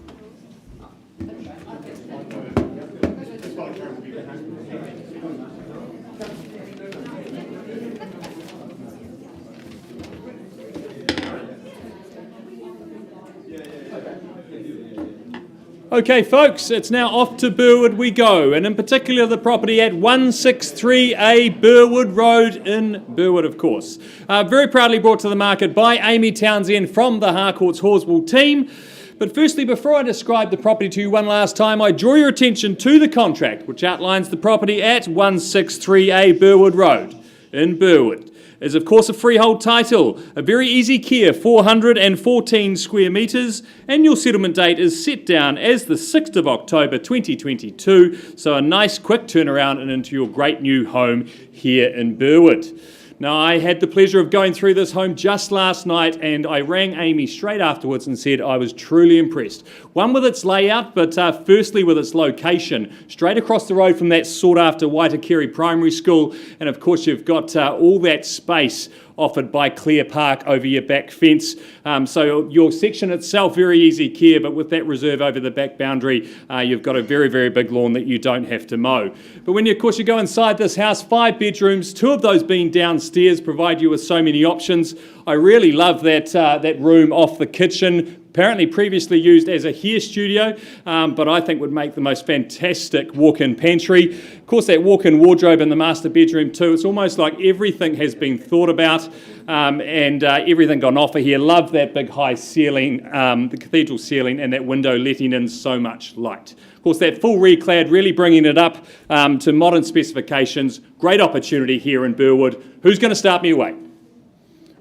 Okay, folks, it's now off to Burwood we go, and in particular the property at 163A Burwood Road in Burwood, of course. Very proudly brought to the market by Amy Townsend from the Harcourts Horswell team. But firstly, before I describe the property to you one last time, I draw your attention to the contract, which outlines the property at 163A Burwood Road in Burwood. Is of course a freehold title, a very easy care, 414 square metres, and your settlement date is set down as the 6th of October 2022, so a nice quick turnaround and into your great new home here in Burwood. Now, I had the pleasure of going through this home just last night, and I rang Amy straight afterwards and said I was truly impressed. One, with its layout, but firstly with its location. Straight across the road from that sought-after Waitakere Primary School, and of course you've got all that space offered by Clear Park over your back fence. So your section itself, very easy care, but with that reserve over the back boundary, you've got a very, very big lawn that you don't have to mow. But when you, of course, you go inside this house, 5 bedrooms, 2 of those being downstairs, provide you with so many options. I really love that room off the kitchen. Apparently previously used as a hair studio, but I think would make the most fantastic walk-in pantry. Of course, that walk-in wardrobe in the master bedroom too. It's almost like everything has been thought about and everything on offer here. Love that big high ceiling, the cathedral ceiling, and that window letting in so much light. Of course, that full reclad, really bringing it up to modern specifications. Great opportunity here in Burwood. Who's going to start me away?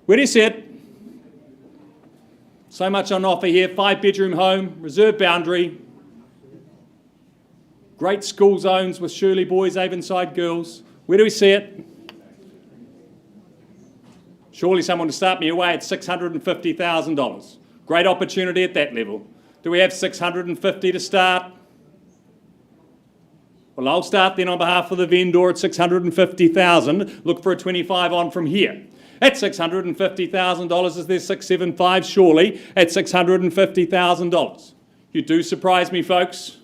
Where do you see it? So much on offer here, 5-bedroom home, reserve boundary, great school zones with Shirley boys, Avonside girls. Where do we see it? Surely someone to start me away at $650,000. Great opportunity at that level. Do we have $650,000 to start? Well, I'll start then on behalf of the vendor at $650,000. Look for a 25 on from here. At $650,000, is there 675? Surely, at $650,000. You do surprise me, folks.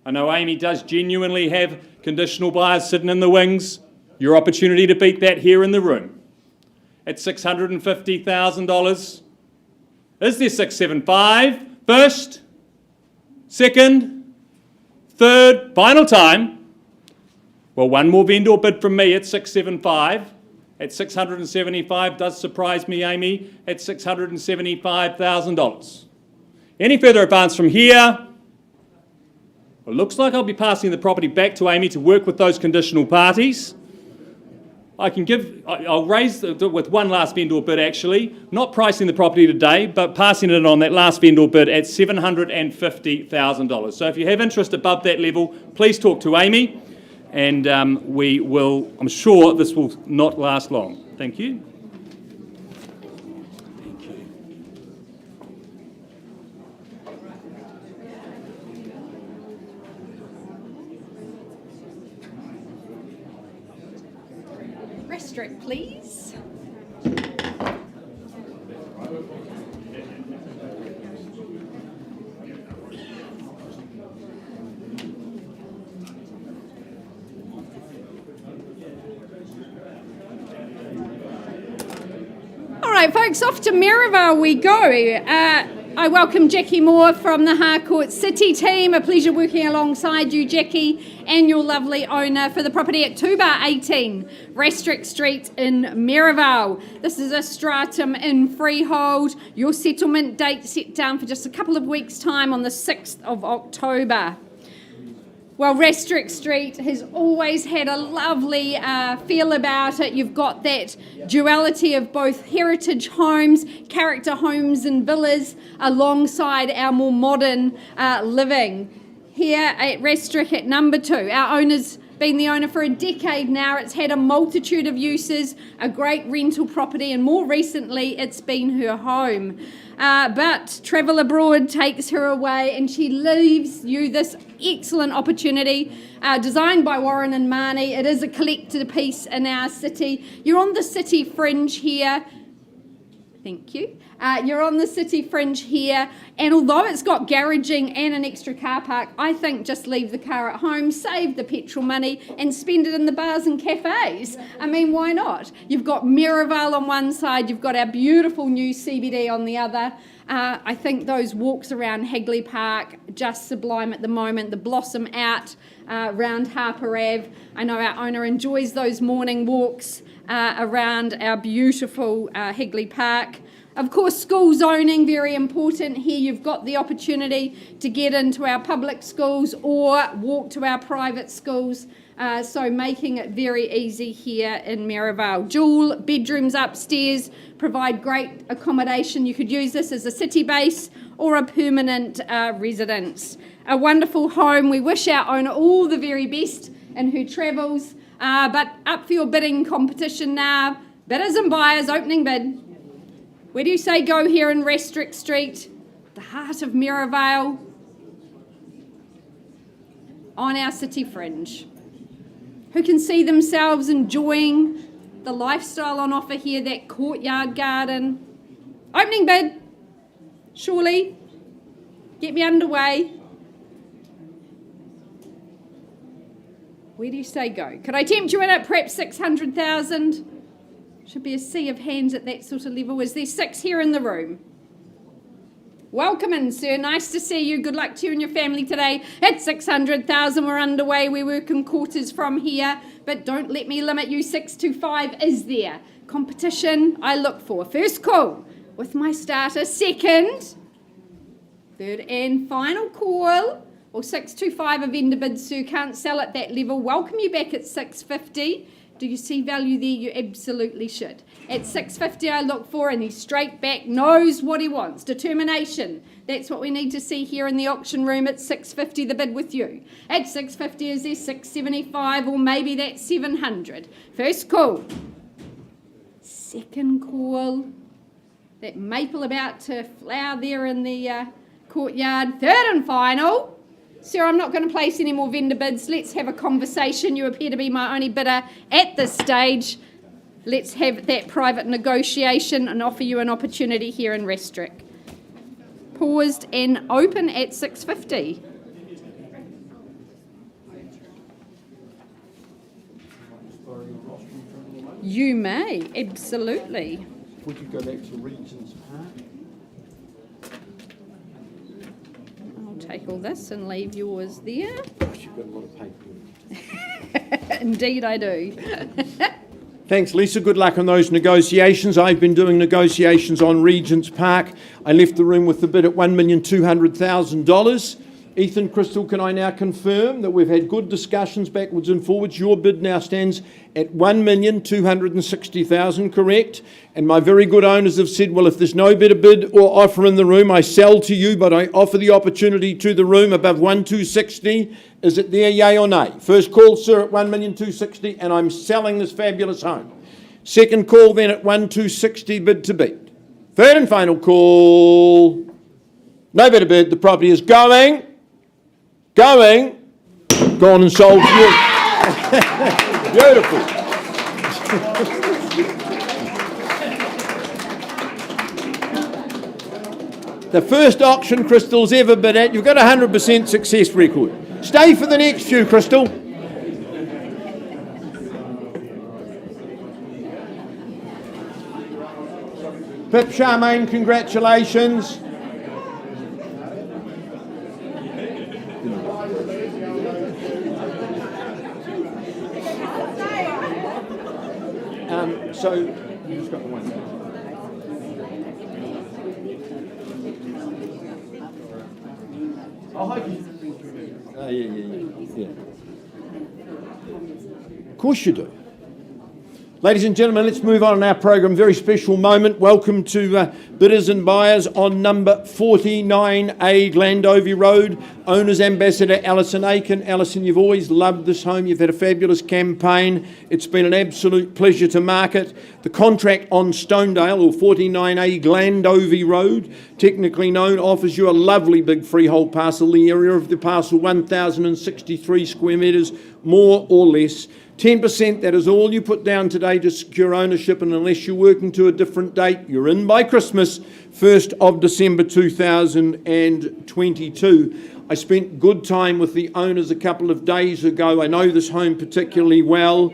I know Amy does genuinely have conditional buyers sitting in the wings. Your opportunity to beat that here in the room. At $650,000, is there 675? First, second, third, final time. Well, one more vendor bid from me at 675. At $675 does surprise me, Amy, at $675,000. Any further advance from here? Well, looks like I'll be passing the property back to Amy to work with those conditional parties. I'll raise with one last vendor bid actually, not pricing the property today, but passing it on that last vendor bid at $750,000. So if you have interest above that level, please talk to Amy. And we will, I'm sure this will not last long. Thank you. Thank you. right, folks, off to Merivale we go. I welcome Jackie Moore from the Harcourt City team. A pleasure working alongside you, Jackie, and your lovely owner for the property at 2/18 Restrict Street in Merivale. This is a stratum in freehold. Your settlement date set down for just a couple of weeks' time on the 6th of October. Well, Restrict Street has always had a lovely feel about it. You've got that duality of both heritage homes, character homes and villas, alongside our more modern living. Here at Restrict at number 2, our owner's been the owner for a decade now. It's had a multitude of uses, a great rental property, and more recently it's been her home. But travel abroad takes her away and she leaves you this excellent opportunity designed by Warren and Marnie. It is a collected piece in our city. You're on the city fringe here. Thank you. You're on the city fringe here, and although it's got garaging and an extra car park, I think just leave the car at home, save the petrol money, and spend it in the bars and cafes. I mean, why not? You've got Merivale on one side, you've got our beautiful new CBD on the other. I think those walks around Hagley Park, just sublime at the moment. The blossom out around Harper Ave. I know our owner enjoys those morning walks around our beautiful Hagley Park. Of course, school zoning, very important here. You've got the opportunity to get into our public schools or walk to our private schools, so making it very easy here in Merivale. Dual bedrooms upstairs provide great accommodation. You could use this as a city base or a permanent residence. A wonderful home. We wish our owner all the very best in her travels, but up for your bidding competition now. Bidders and buyers, opening bid. Where do you say go here in Restrict Street, the heart of Merivale, on our city fringe? Who can see themselves enjoying the lifestyle on offer here, that courtyard garden? Opening bid, surely. Get me underway. Where do you say go? Could I tempt you in at perhaps 600,000? Should be a sea of hands at that sort of level. Is there 6 here in the room? Welcome in, sir. Nice to see you. Good luck to you and your family today. At 600,000, we're underway. We work in quarters from here, but don't let me limit you. 625 is there. Competition I look for. First call with my starter. Second, third and final call. Or 625 a vendor bid, sir. Can't sell at that level. Welcome you back at 650. Do you see value there? You absolutely should. At 650 I look for, and he's straight back, knows what he wants. Determination. That's what we need to see here in the auction room. At 650 the bid with you. At 650 is there 675, or maybe that's 700. First call. Second call. That maple about to flower there in the courtyard. Third and final. Sir, I'm not going to place any more vendor bids. Let's have a conversation. You appear to be my only bidder at this stage. Let's have that private negotiation and offer you an opportunity here in Restrict. Paused and open at 650. You may, absolutely. Would you go back to Regents Park? Take all this and leave yours there. Gosh, you've got a lot of paperwork. Indeed I do. Thanks, Lisa. Good luck on those negotiations. I've been doing negotiations on Regents Park. I left the room with the bid at $1,200,000. Ethan, Crystal, can I now confirm that we've had good discussions backwards and forwards? Your bid now stands at $1,260,000, correct? And my very good owners have said, well, if there's no better bid or offer in the room, I sell to you, but I offer the opportunity to the room above 1,260. Is it there, yay or nay? First call, sir, at 1,260,000, and I'm selling this fabulous home. Second call then at 1,260, bid to beat. Third and final call. No better bid. The property is gone and sold to you. Beautiful. The first auction Crystal's ever bid at. You've got a 100% success record. Stay for the next few, Crystal. Pip Charmaine, congratulations. So, you just got the one. Oh, hi. Yeah. Of course you do. Ladies and gentlemen, let's move on in our program. Very special moment. Welcome to bidders and buyers on number 49A Glendovey Road. Owner's Ambassador Alison Aiken. Alison, you've always loved this home. You've had a fabulous campaign. It's been an absolute pleasure to market. The contract on Stonedale, or 49A Glendovey Road, technically known, offers you a lovely big freehold parcel. The area of the parcel, 1,063 square metres, more or less. 10%, that is all you put down today to secure ownership, and unless you're working to a different date, you're in by Christmas, 1st of December 2022. I spent good time with the owners a couple of days ago. I know this home particularly well.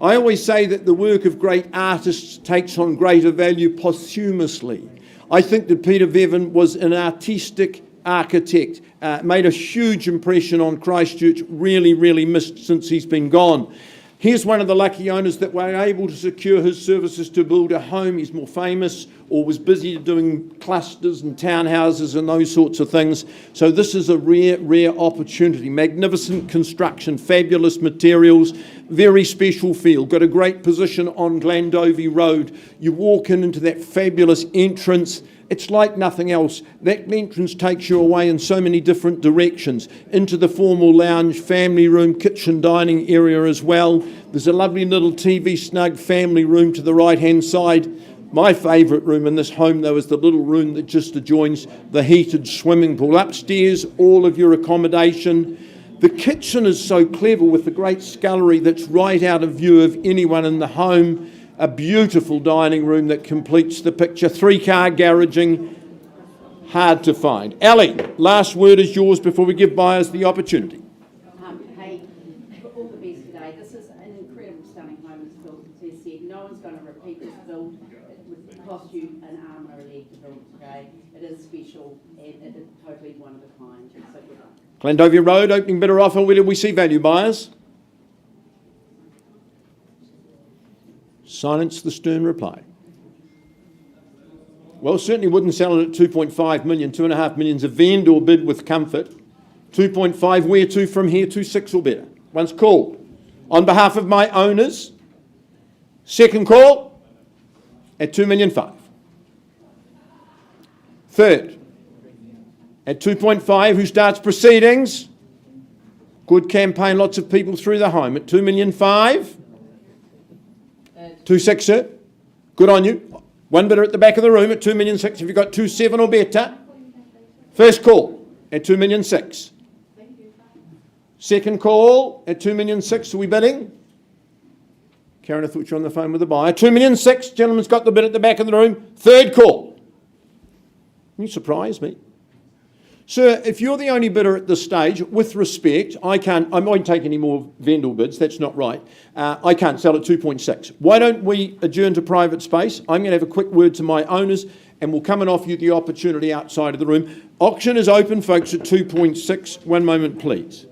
I always say that the work of great artists takes on greater value posthumously. I think that Peter Bevan was an artistic architect, made a huge impression on Christchurch, really missed since he's been gone. Here's one of the lucky owners that were able to secure his services to build a home. He's more famous or was busy doing clusters and townhouses and those sorts of things. So this is a rare opportunity. Magnificent construction, fabulous materials, very special feel. Got a great position on Glendovey Road. You walk into that fabulous entrance. It's like nothing else. That entrance takes you away in so many different directions, into the formal lounge, family room, kitchen, dining area as well. There's a lovely little TV snug family room to the right-hand side. My favourite room in this home, though, is the little room that just adjoins the heated swimming pool. Upstairs, all of your accommodation. The kitchen is so clever with the great scullery that's right out of view of anyone in the home. A beautiful dining room that completes the picture. 3-car garaging, hard to find. Ali, last word is yours before we give buyers the opportunity. Hey, all the best today. This is an incredible, stunning home. It's built, as I said, no one's going to repeat this build. It would cost you an arm or a leg to build today. It is special and it is totally one of a kind. So good luck. Glendovey Road, opening bidder offer. Where do we see value, buyers? Silence the stern reply. Well, certainly wouldn't sell it at 2.5 million. 2.5 million's a vendor bid with comfort. 2.5, where to from here? 2.6 or better. Once called. On behalf of my owners, second call at 2,500,000. Third, at 2.5, who starts proceedings? Good campaign, lots of people through the home. At 2,500,000. 2.6, sir. Good on you. One bidder at the back of the room at 2,600,000. Have you got 2.7 or better? First call at 2,600,000. Second call at 2,600,000. Are we bidding? Karen, I thought you were on the phone with the buyer. 2,600,000. Gentleman's got the bid at the back of the room. Third call. You surprise me. Sir, if you're the only bidder at this stage, with respect, I won't take any more vendor bids, that's not right. I can't sell at 2.6. Why don't we adjourn to private space? I'm going to have a quick word to my owners and we'll come and offer you the opportunity outside of the room. Auction is open, folks, at 2.6. One moment, please.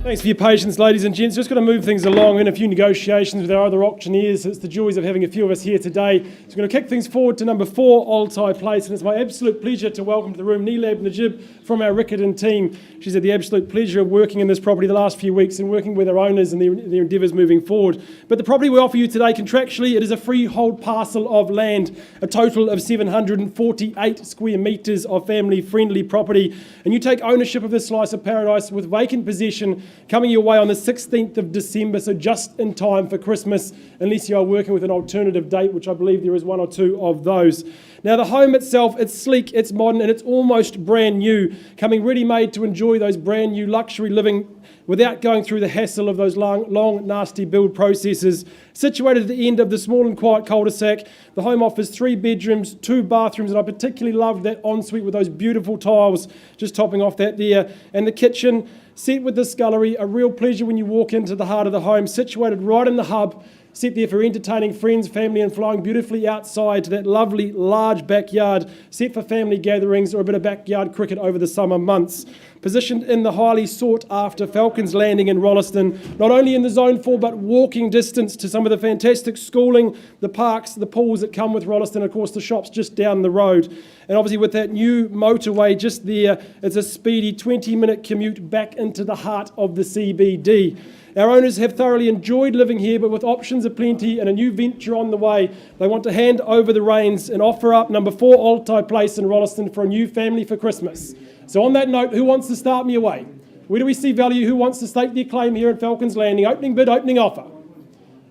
Thanks for your patience, ladies and gents. Just going to move things along in a few negotiations with our other auctioneers. It's the joys of having a few of us here today. So we're going to kick things forward to number 4, Altai Place, and it's my absolute pleasure to welcome to the room Neelab Najib from our Riccarton team. She's had the absolute pleasure of working in this property the last few weeks and working with our owners and their endeavours moving forward. But the property we offer you today, contractually, it is a freehold parcel of land, a total of 748 square metres of family-friendly property, and you take ownership of this slice of paradise with vacant possession coming your way on the 16th of December, so just in time for Christmas, unless you are working with an alternative date, which I believe there is 1 or 2 of those. Now, the home itself, it's sleek, it's modern, and it's almost brand new, coming ready-made to enjoy those brand new luxury living without going through the hassle of those long, nasty build processes. Situated at the end of the small and quiet cul-de-sac, the home offers 3 bedrooms, 2 bathrooms, and I particularly loved that ensuite with those beautiful tiles just topping off that there, and the kitchen set with this scullery, a real pleasure when you walk into the heart of the home, situated right in the hub, set there for entertaining friends, family, and flying beautifully outside to that lovely large backyard, set for family gatherings or a bit of backyard cricket over the summer months. Positioned in the highly sought after Falcons Landing in Rolleston, not only in the Zone 4 but walking distance to some of the fantastic schooling, the parks, the pools that come with Rolleston, of course the shops just down the road. And obviously with that new motorway just there, it's a speedy 20-minute commute back into the heart of the CBD. Our owners have thoroughly enjoyed living here, but with options aplenty and a new venture on the way, they want to hand over the reins and offer up number 4 Altai Place in Rolleston for a new family for Christmas. So on that note, who wants to start me away? Where do we see value? Who wants to stake their claim here in Falcons Landing? Opening bid, opening offer.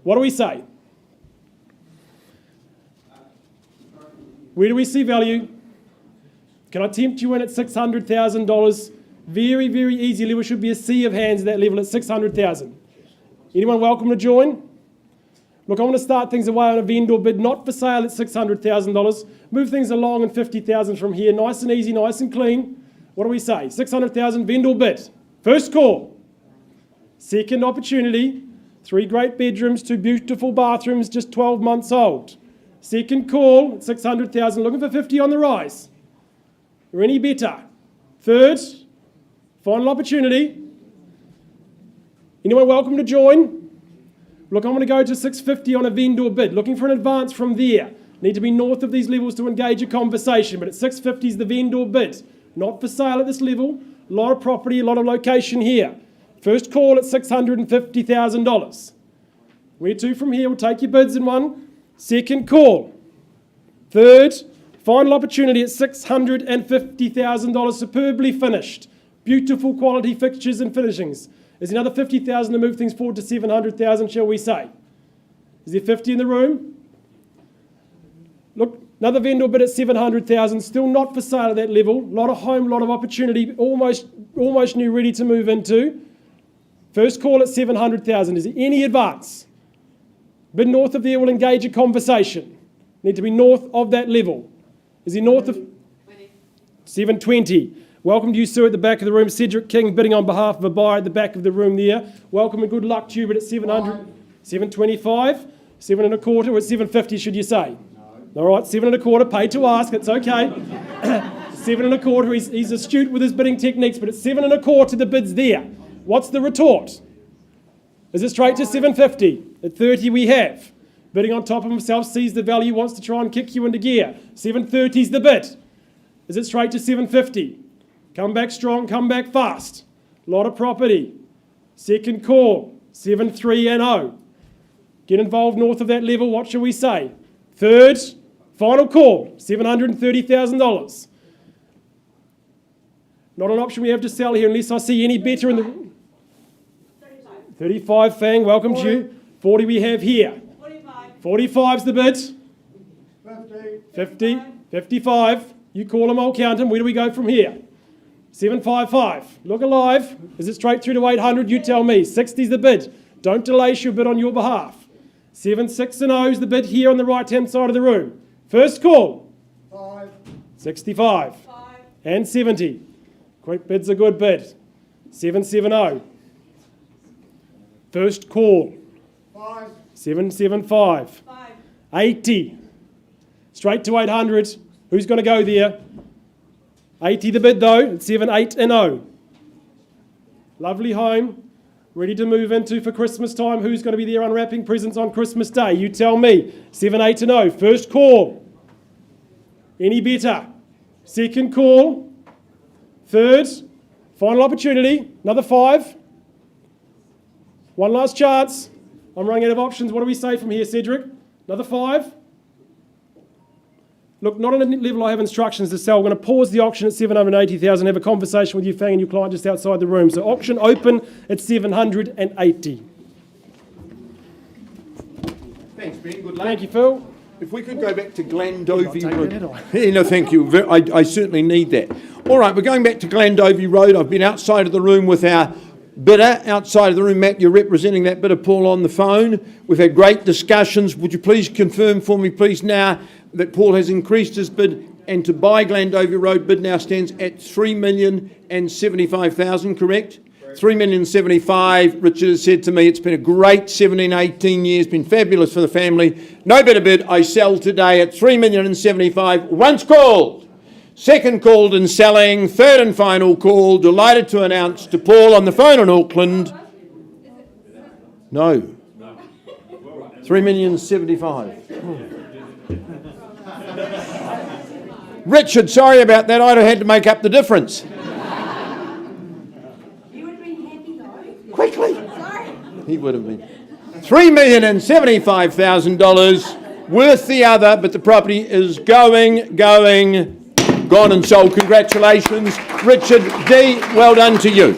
What do we say? Where do we see value? Can I tempt you in at $600,000? Very, very easily. We should be a sea of hands at that level at $600,000. Anyone welcome to join? Look, I want to start things away on a vendor bid, not for sale at $600,000. Move things along in $50,000 from here. Nice and easy, nice and clean. What do we say? $600,000 vendor bid. First call. Second opportunity. 3 great bedrooms, 2 beautiful bathrooms, just 12 months old. Second call, $600,000. Looking for 50 on the rise. Or any better? Third. Final opportunity. Anyone welcome to join? Look, I'm going to go to 650 on a vendor bid. Looking for an advance from there. Need to be north of these levels to engage a conversation, but at 650 is the vendor bid. Not for sale at this level. A lot of property, a lot of location here. First call at $650,000. Where to from here? We'll take your bids in 1. Second call. Third. Final opportunity at $650,000. Superbly finished. Beautiful quality fixtures and finishings. There's another $50,000 to move things forward to $700,000, shall we say? Is there 50 in the room? Look, another vendor bid at $700,000, still not for sale at that level. A lot of home, a lot of opportunity, almost new, ready to move into. First call at $700,000. Is there any advance? Bid north of there will engage a conversation. Need to be north of that level. Is he north of 720? Welcome to you, sir, at the back of the room. Cedric King bidding on behalf of a buyer at the back of the room there. Welcome and good luck to you, but at 700, 725, 7 1/4, or at 750, should you say? No. All right, 7 1/4, paid to ask, it's okay. 7 1/4, he's astute with his bidding techniques, but at 7 1/4, the bid's there. What's the retort? Is it straight to 750? At 30 we have. Bidding on top of himself, sees the value, wants to try and kick you into gear. 730's the bid. Is it straight to 750? Come back strong, come back fast. A lot of property. Second call, 7-3 and 0. Get involved north of that level, what shall we say? Third, final call, $730,000. Not an option we have to sell here unless I see any better in the... 35, Fang, welcome 40. To you. 40 we have here. 45's the bid. 50, 55. You call them, I'll count them. Where do we go from here? 755. Look alive. Is it straight through to 800? You tell me. 60's the bid. Don't delay, she'll bid on your behalf. 76 and 0's the bid here on the right-hand side of the room. First call. 5. 65. 5. And 70. Quick bid's a good bid. 770. First call. 5. 775. 5. 80. Straight to 800. Who's going to go there? 80 the bid though, at 7, 8 and 0. Lovely home. ready to move into for Christmas time. Who's going to be there unwrapping presents on Christmas Day? You tell me. 7, 8 and 0. First call. Any better? Second call. Third. Final opportunity. Another 5. One last chance. I'm running out of options. What do we say from here, Cedric? Another 5. Look, not on a level I have instructions to sell. We're going to pause the auction at 780,000, have a conversation with you, Fang, and your client just outside the room. So auction open at 780. Thanks, Ben. Good luck. Thank you, Phil. If we could go back to Glendovey Not Road. taking that, Yeah, no, thank you. I certainly need that. All right, we're going back to Glendovey Road. I've been outside of the room with our bidder. Outside of the room, Matt, you're representing that bidder, Paul, on the phone. We've had great discussions. Would you please confirm for me, please, now that Paul has increased his bid and to buy Glendovey Road bid now stands at $3,075,000, correct? 3,075,000. Richard has said to me it's been a great 17, 18 years, been fabulous for the family. No better bid. I sell today at $3,075,000. Once called, second called and selling, third and final call. Delighted to announce to Paul on the phone in Auckland. No. 3,075,000. Richard, sorry about that. I'd have had to make up the difference. You would have been happy though. Quickly. Sorry. He would have been. $3,075,000 worth the other, but the property is gone and sold. Congratulations, Richard D. Well done to you.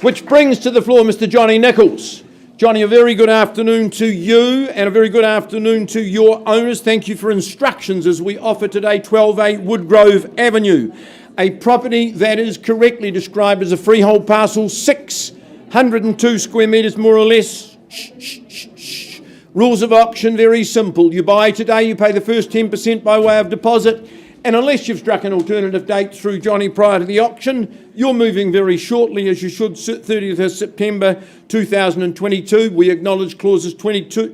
Which brings to the floor Mr. Johnny Nichols. Johnny, a very good afternoon to you and a very good afternoon to your owners. Thank you for instructions as we offer today 12A Woodgrove Avenue, a property that is correctly described as a freehold parcel, 602 square metres more or less. Rules of auction, very simple. You buy today, you pay the first 10% by way of deposit, and unless you've struck an alternative date through Johnny prior to the auction, you're moving very shortly, as you should, 30th of September 2022. We acknowledge clauses 23 to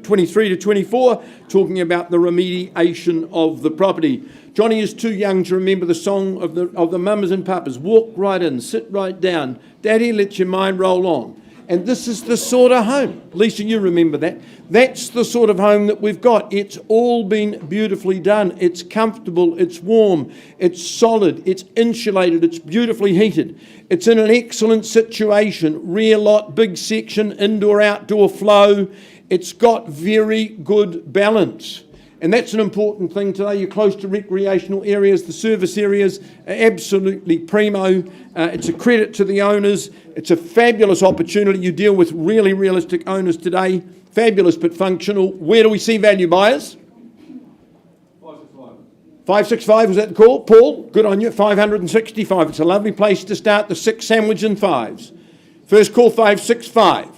24, talking about the remediation of the property. Johnny is too young to remember the song of the mamas and papas. Walk right in, sit right down. Daddy, let your mind roll on. And this is the sort of home. Lisa, you remember that. That's the sort of home that we've got. It's all been beautifully done. It's comfortable, it's warm, it's solid, it's insulated, it's beautifully heated. It's in an excellent situation. Rear lot, big section, indoor-outdoor flow. It's got very good balance. And that's an important thing today. You're close to recreational areas. The service areas are absolutely primo. It's a credit to the owners. It's a fabulous opportunity. You deal with really realistic owners today. Fabulous but functional. Where do we see value buyers? 565, was that the call? Paul, good on you. 565. It's a lovely place to start the 6 sandwich and 5s. First call, 565.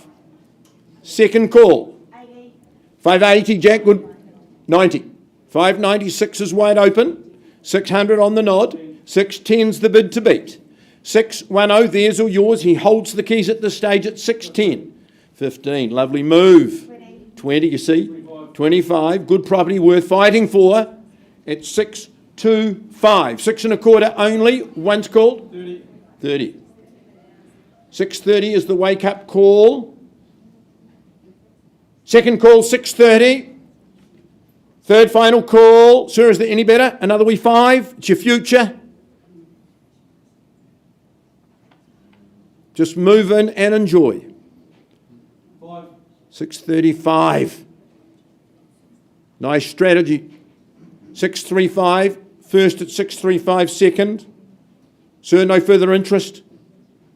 Second call, 580. Jack, good. 90. 596 is wide open. 600 on the nod. 610's the bid to beat. 610, theirs or yours. He holds the keys at this stage at 610. 15, lovely move. 20, you see. 25, good property worth fighting for. At 625. 6 1/4 only. Once called. 30. 630 is the wake up call. Second call, 630. Third final call. Sir, is there any better? Another wee 5. It's your future. Just move in and enjoy. 635. Nice strategy. 635. First at 635. Second. Sir, no further interest.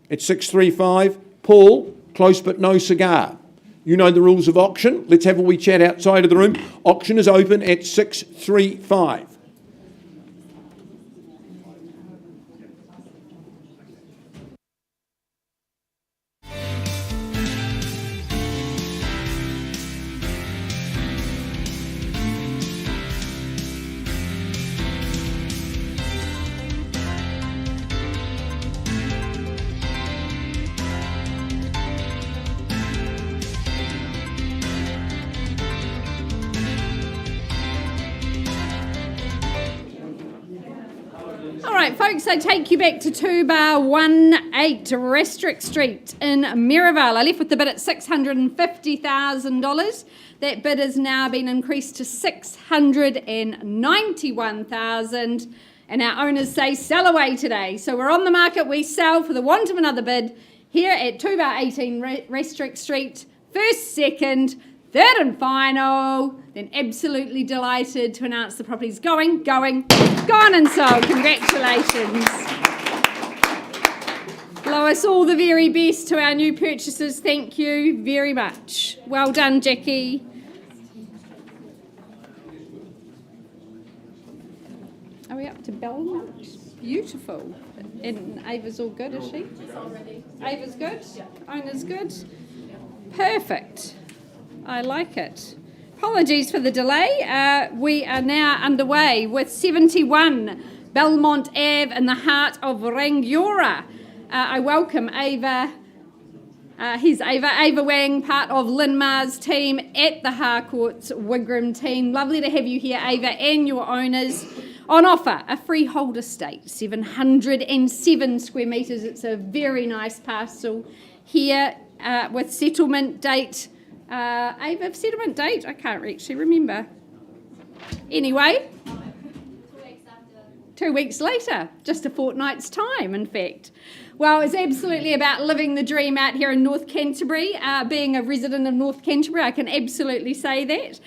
At 635. Paul, close but no cigar. You know the rules of auction. Let's have a wee chat outside of the room. Auction is open at 635. All right, folks, I take you back to 2 bar 18 Restrict Street in Mirabel. I left with the bid at $650,000. That bid has now been increased to $691,000, and our owners say sell away today. So we're on the market, we sell for the want of another bid here at 2 bar 18 Restrict Street. First, second, third and final. Then absolutely delighted to announce the property's gone and sold. Congratulations. Lois, all the very best to our new purchasers. Thank you very much. Well done, Jackie. Are we up to Belmont? Beautiful. And Ava's all good, is she? Ava's good? Owner's good? Perfect. I like it. Apologies for the delay. We are now underway with 71 Belmont Ave in the heart of Rangiora. I welcome Ava. Here's Ava Wang, part of Linmar's team at the Harcourt's Wigram team. Lovely to have you here, Ava, and your owners. On offer, a freehold estate, 707 square metres. It's a very nice parcel here with settlement date. Ava, settlement date? I can't actually remember. Anyway, 2 weeks later, just a fortnight's time, in fact. Well, it's absolutely about living the dream out here in North Canterbury. Being a resident of North Canterbury, I can absolutely say that.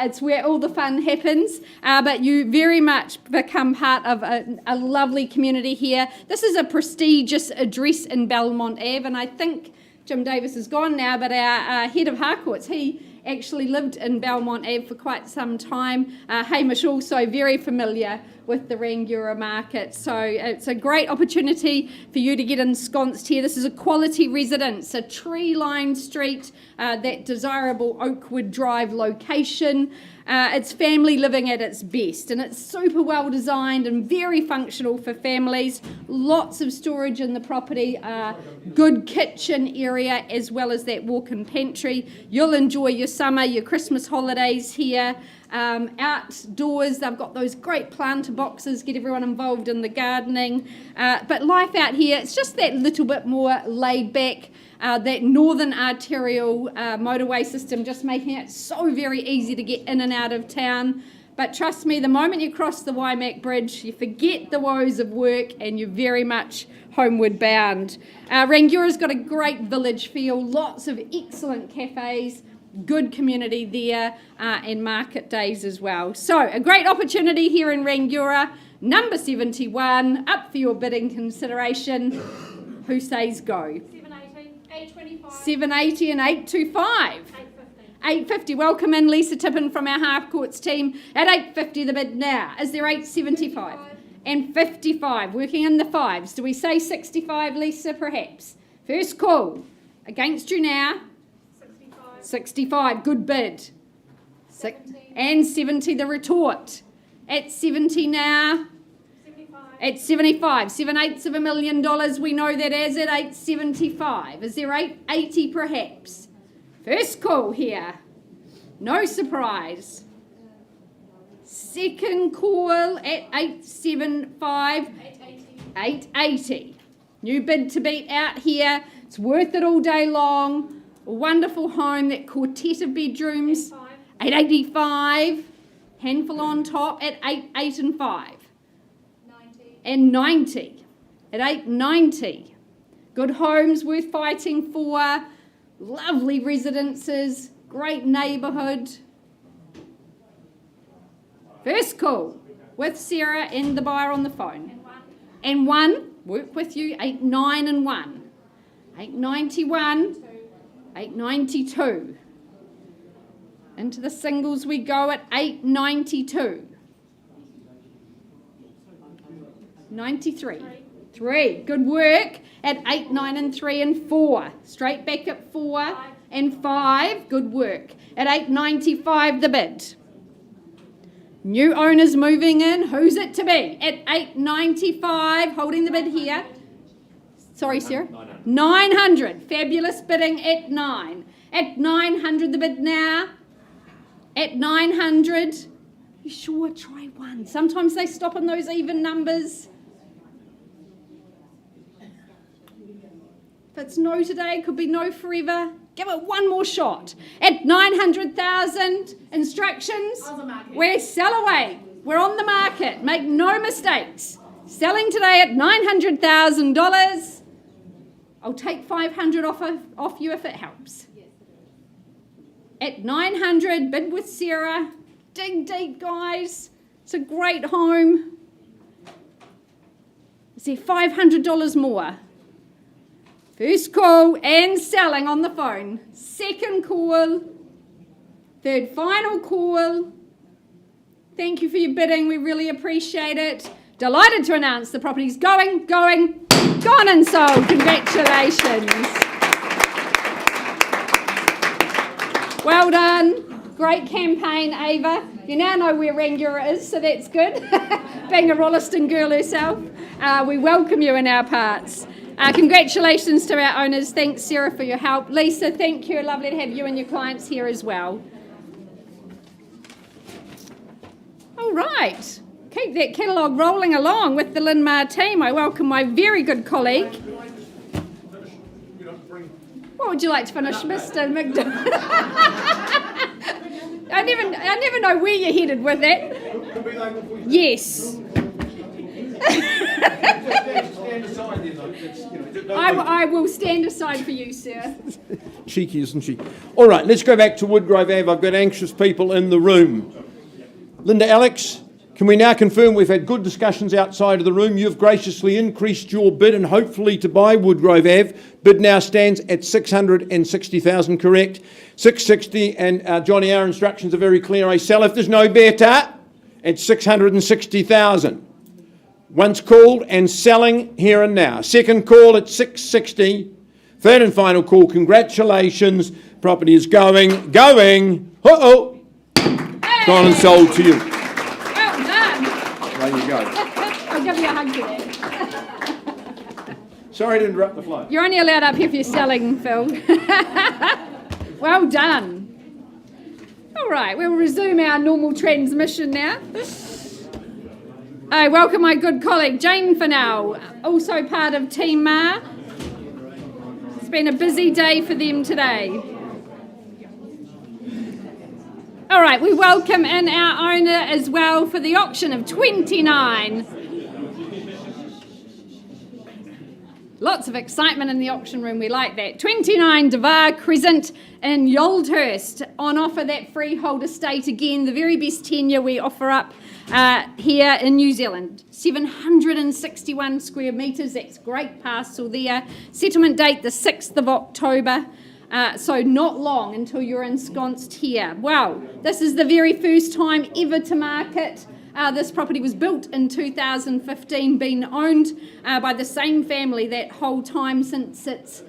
It's where all the fun happens, but you very much become part of a lovely community here. This is a prestigious address in Belmont Ave, and I think Jim Davis is gone now, but our head of Harcourt's, he actually lived in Belmont Ave for quite some time. Hamish also very familiar with the Rangiora market. So it's a great opportunity for you to get ensconced here. This is a quality residence, a tree-lined street, that desirable Oakwood Drive location. It's family living at its best, and it's super well designed and very functional for families. Lots of storage in the property, good kitchen area as well as that walk-in pantry. You'll enjoy your summer, your Christmas holidays here. Outdoors, they've got those great planter boxes, get everyone involved in the gardening. But life out here, it's just that little bit more laid back. That northern arterial motorway system just making it so very easy to get in and out of town. But trust me, the moment you cross the Waimak Bridge, you forget the woes of work and you're very much homeward bound. Rangiora's got a great village feel, lots of excellent cafes, good community there, and market days as well. So a great opportunity here in Rangiora. Number 71, up for your bidding consideration. Who says go? 780 and 825. 850. Welcome in Lisa Tippin from our Harcourt's team. At 850 the bid now. Is there 875? And 55. Working in the fives. Do we say 65, Lisa, perhaps? First call. Against you now. 65. Good bid. 70. And 70 the retort. At 70 now. At 75, 7/8 of $1 million, we know that as at 875. Is there 880 perhaps? First call here. No surprise. Second call at 875. 880. New bid to beat out here. It's worth it all day long. A wonderful home, that quartet of bedrooms. 885. Handful on top at 8 and 5. And 90 at 890. Good homes worth fighting for, lovely residences, great neighbourhood. First call with Sarah and the buyer on the phone. And one, work with you, 89 and 1. 891, 892. Into the singles we go at 892. 93. 3. Good work at 8, 9 and 3 and 4. Straight back at 4 and 5. Good work. At 895 the bid. New owners moving in. Who's it to be? At 895. Holding the bid here. Sorry, Sarah. 900. Fabulous bidding at 9. At 900 the bid now. At 900. You sure? Try 1. Sometimes they stop on those even numbers. If it's no today, it could be no forever. Give it one more shot. At 900,000 instructions, we're sell away. We're on the market. Make no mistakes. Selling today at $900,000. I'll take 500 off you if it helps. At 900, bid with Sarah. Dig deep, guys. It's a great home. Is there $500 more? First call and selling on the phone. Second call. Third final call. Thank you for your bidding. We really appreciate it. Delighted to announce the property's gone and sold. Congratulations. Well done. Great campaign, Ava. You now know where Rangiora is, so that's good. Being a Rolleston girl herself, we welcome you in our parts. Congratulations to our owners. Thanks, Sarah, for your help. Lisa, thank you. Lovely to have you and your clients here as well. All right. Keep that catalogue rolling along with the Linmar team. I welcome my very good colleague. What would you like to finish, Mr. McDonald? I never know where you're headed with that. Yes. I will stand aside for you, sir. Cheeky, isn't she? All right, let's go back to Woodgrove Ave. I've got anxious people in the room. Linda, Alex, can we now confirm we've had good discussions outside of the room? You've graciously increased your bid and hopefully to buy Woodgrove Ave. Bid now stands at 660,000, correct? 660, and Johnny, our instructions are very clear. I sell if there's no better at 660,000. Once called and selling here and now. Second call at 660. Third and final call, congratulations. Property is going. Uh-oh. Hey. Gone and sold to you. Well done. There you go. I'll give you a hug for that. Sorry to interrupt the flow. You're only allowed up here if you're selling, Phil. Well done. All right, we'll resume our normal transmission now. I welcome my good colleague Jane Fennell, also part of Team Mar. It's been a busy day for them today. All right, we welcome in our owner as well for the auction of 29. Lots of excitement in the auction room, we like that. 29 Devar Crescent in Yoldhurst, on offer that freehold estate again, the very best tenure we offer up here in New Zealand. 761 square metres, that's great parcel there. Settlement date the 6th of October, so not long until you're ensconced here. Well, this is the very first time ever to market. This property was built in 2015, been owned by the same family that whole time since its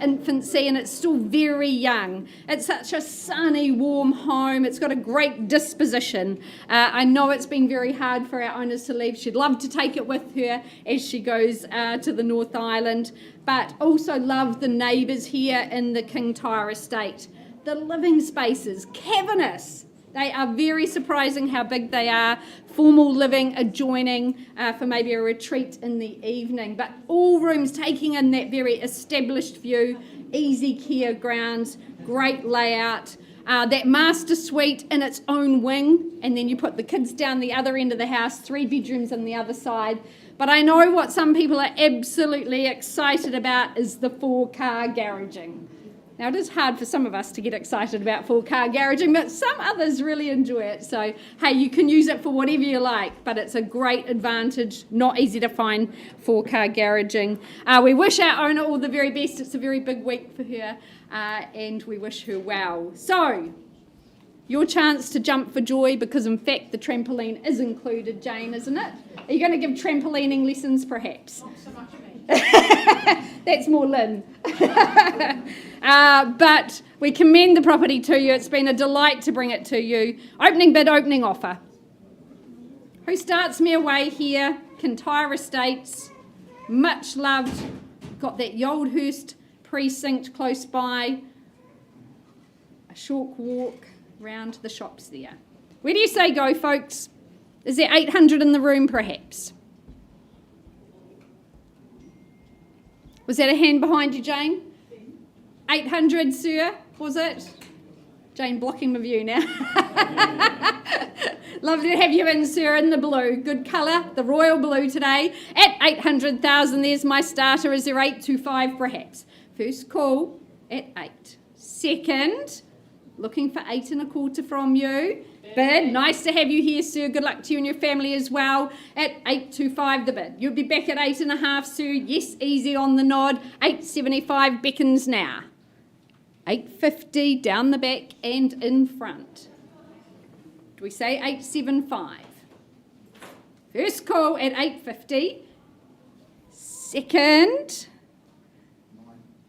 infancy, and it's still very young. It's such a sunny, warm home. It's got a great disposition. I know it's been very hard for our owners to leave. She'd love to take it with her as she goes to the North Island, but also love the neighbours here in the Kintyre estate. The living spaces, cavernous. They are very surprising how big they are. Formal living adjoining for maybe a retreat in the evening. But all rooms taking in that very established view, easy care grounds, great layout. That master suite in its own wing, and then you put the kids down the other end of the house, 3 bedrooms on the other side. But I know what some people are absolutely excited about is the 4-car garaging. Now, it is hard for some of us to get excited about 4-car garaging, but some others really enjoy it. So, hey, you can use it for whatever you like, but it's a great advantage, not easy to find 4-car garaging. We wish our owner all the very best. It's a very big week for her, and we wish her well. So, your chance to jump for joy, because in fact the trampoline is included, Jane, isn't it? Are you going to give trampolining lessons, perhaps? Not so much of me. That's more Lynn. But we commend the property to you. It's been a delight to bring it to you. Opening bid, opening offer. Who starts me away here? Kintyre Estates. Much loved. Got that Yoldhurst precinct close by. A short walk round the shops there. Where do you say go, folks? Is there 800 in the room, perhaps? Was that a hand behind you, Jane? 800, sir, was it? Jane blocking my view now. Lovely to have you in, sir, in the blue. Good colour, the royal blue today. At 800,000, there's my starter. Is there 825 perhaps? First call at 8. Second, looking for 8 1/4 from you. Bid, nice to have you here, sir. Good luck to you and your family as well. At 825 the bid. You'll be back at 8 1/2, sir. Yes, easy on the nod. 875 beckons now. 850 down the back and in front. Do we say 875? First call at 850. Second,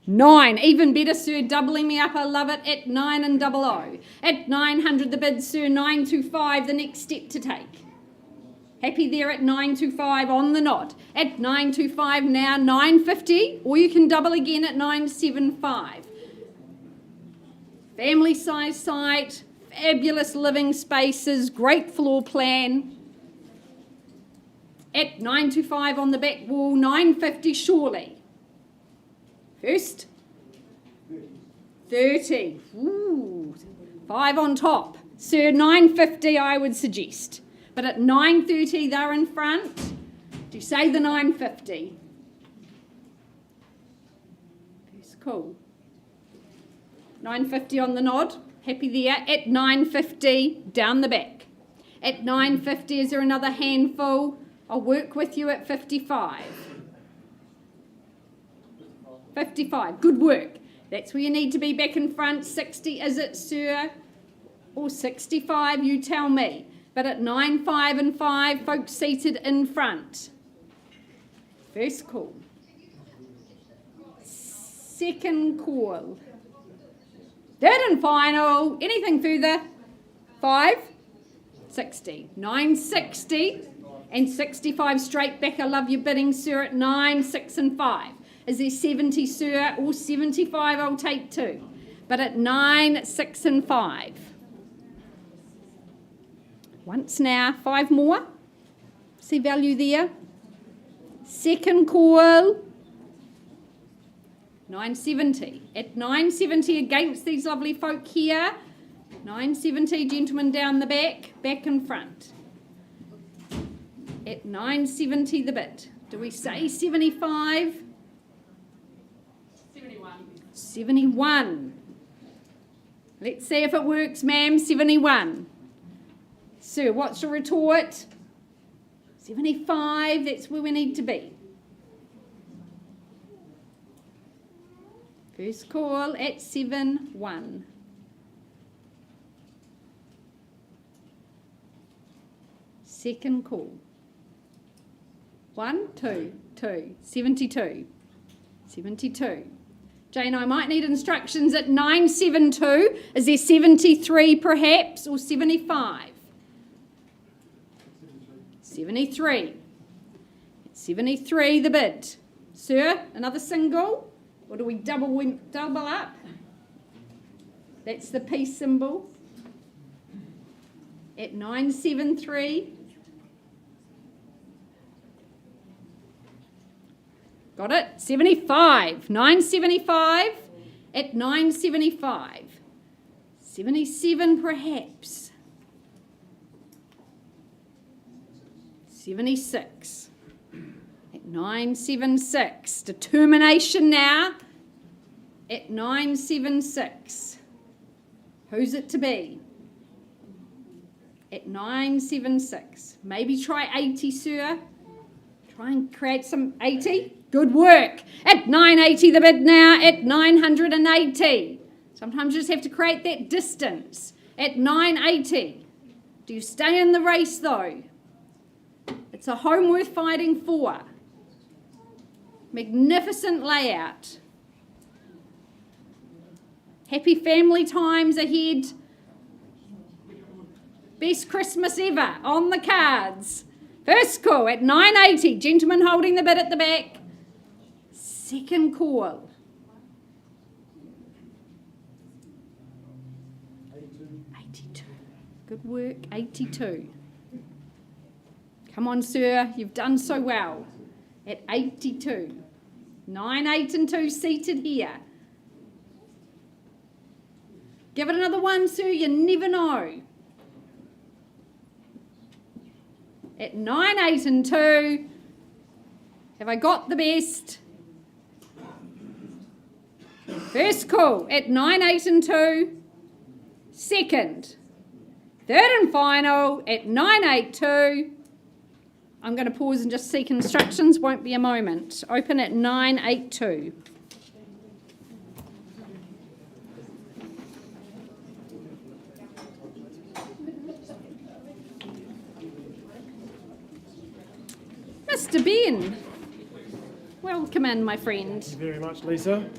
9. Even better, sir. Doubling me up. I love it. At 9 and 00. At 900 the bid, sir. 925 the next step to take. Happy there at 925 on the nod. At 925 now, 950. Or you can double again at 975. Family size site, fabulous living spaces, great floor plan. At 925 on the back wall, 950 surely. First, 30. Ooh, 5 on top. Sir, 950 I would suggest. But at 930 they're in front. Do you say the 950? First call. 950 on the nod. Happy there. At 950 down the back. At 950, is there another handful? I'll work with you at 55. 55. Good work. That's where you need to be back in front. 60, is it, sir? Or 65, you tell me. But at 9, 5 and 5, folks seated in front. First call. Second call. Third and final. Anything further? 5, 60. 960 and 65 straight back. I love your bidding, sir, at 9, 6 and 5. Is there 70, sir? Or 75 I'll take too. But at 9, 6 and 5. Once now. 5 more. See value there? Second call. 970. At 970 against these lovely folk here. 970, gentlemen down the back, back and front. At 970 the bid. Do we say 75? 71. 71. Let's see if it works, ma'am. 71. Sir, what's your retort? 75, that's where we need to be. First call at 7-1. Second call. 1, 2, 2. 72. 72. Jane, I might need instructions at 972. Is there 73 perhaps or 75? 73. 73 the bid. Sir, another single? Or do we double up? That's the peace symbol. At 973. Got it? 75. 975 at 975. 77 perhaps. 76. 976. Determination now at 976. Who's it to be? At 976. Maybe try 80, sir. Try and create some 80. Good work. At 980 the bid now. At 980. Sometimes you just have to create that distance. At 980. Do you stay in the race though? It's a home worth fighting for. Magnificent layout. Happy family times ahead. Best Christmas ever on the cards. First call at 980. Gentleman holding the bid at the back. Second call. 82. Good work. 82. Come on, sir. You've done so well. At 82. 9, 8 and 2 seated here. Give it another 1, sir, you never know. At 9, 8 and 2, have I got the best? First call at 9, 8 and 2. Second. Third and final at 9, 8, 2. I'm going to pause and just seek instructions, won't be a moment. Open at 9, 8, 2. Mr. Ben, welcome in, my friend. Thank you very much, Lisa.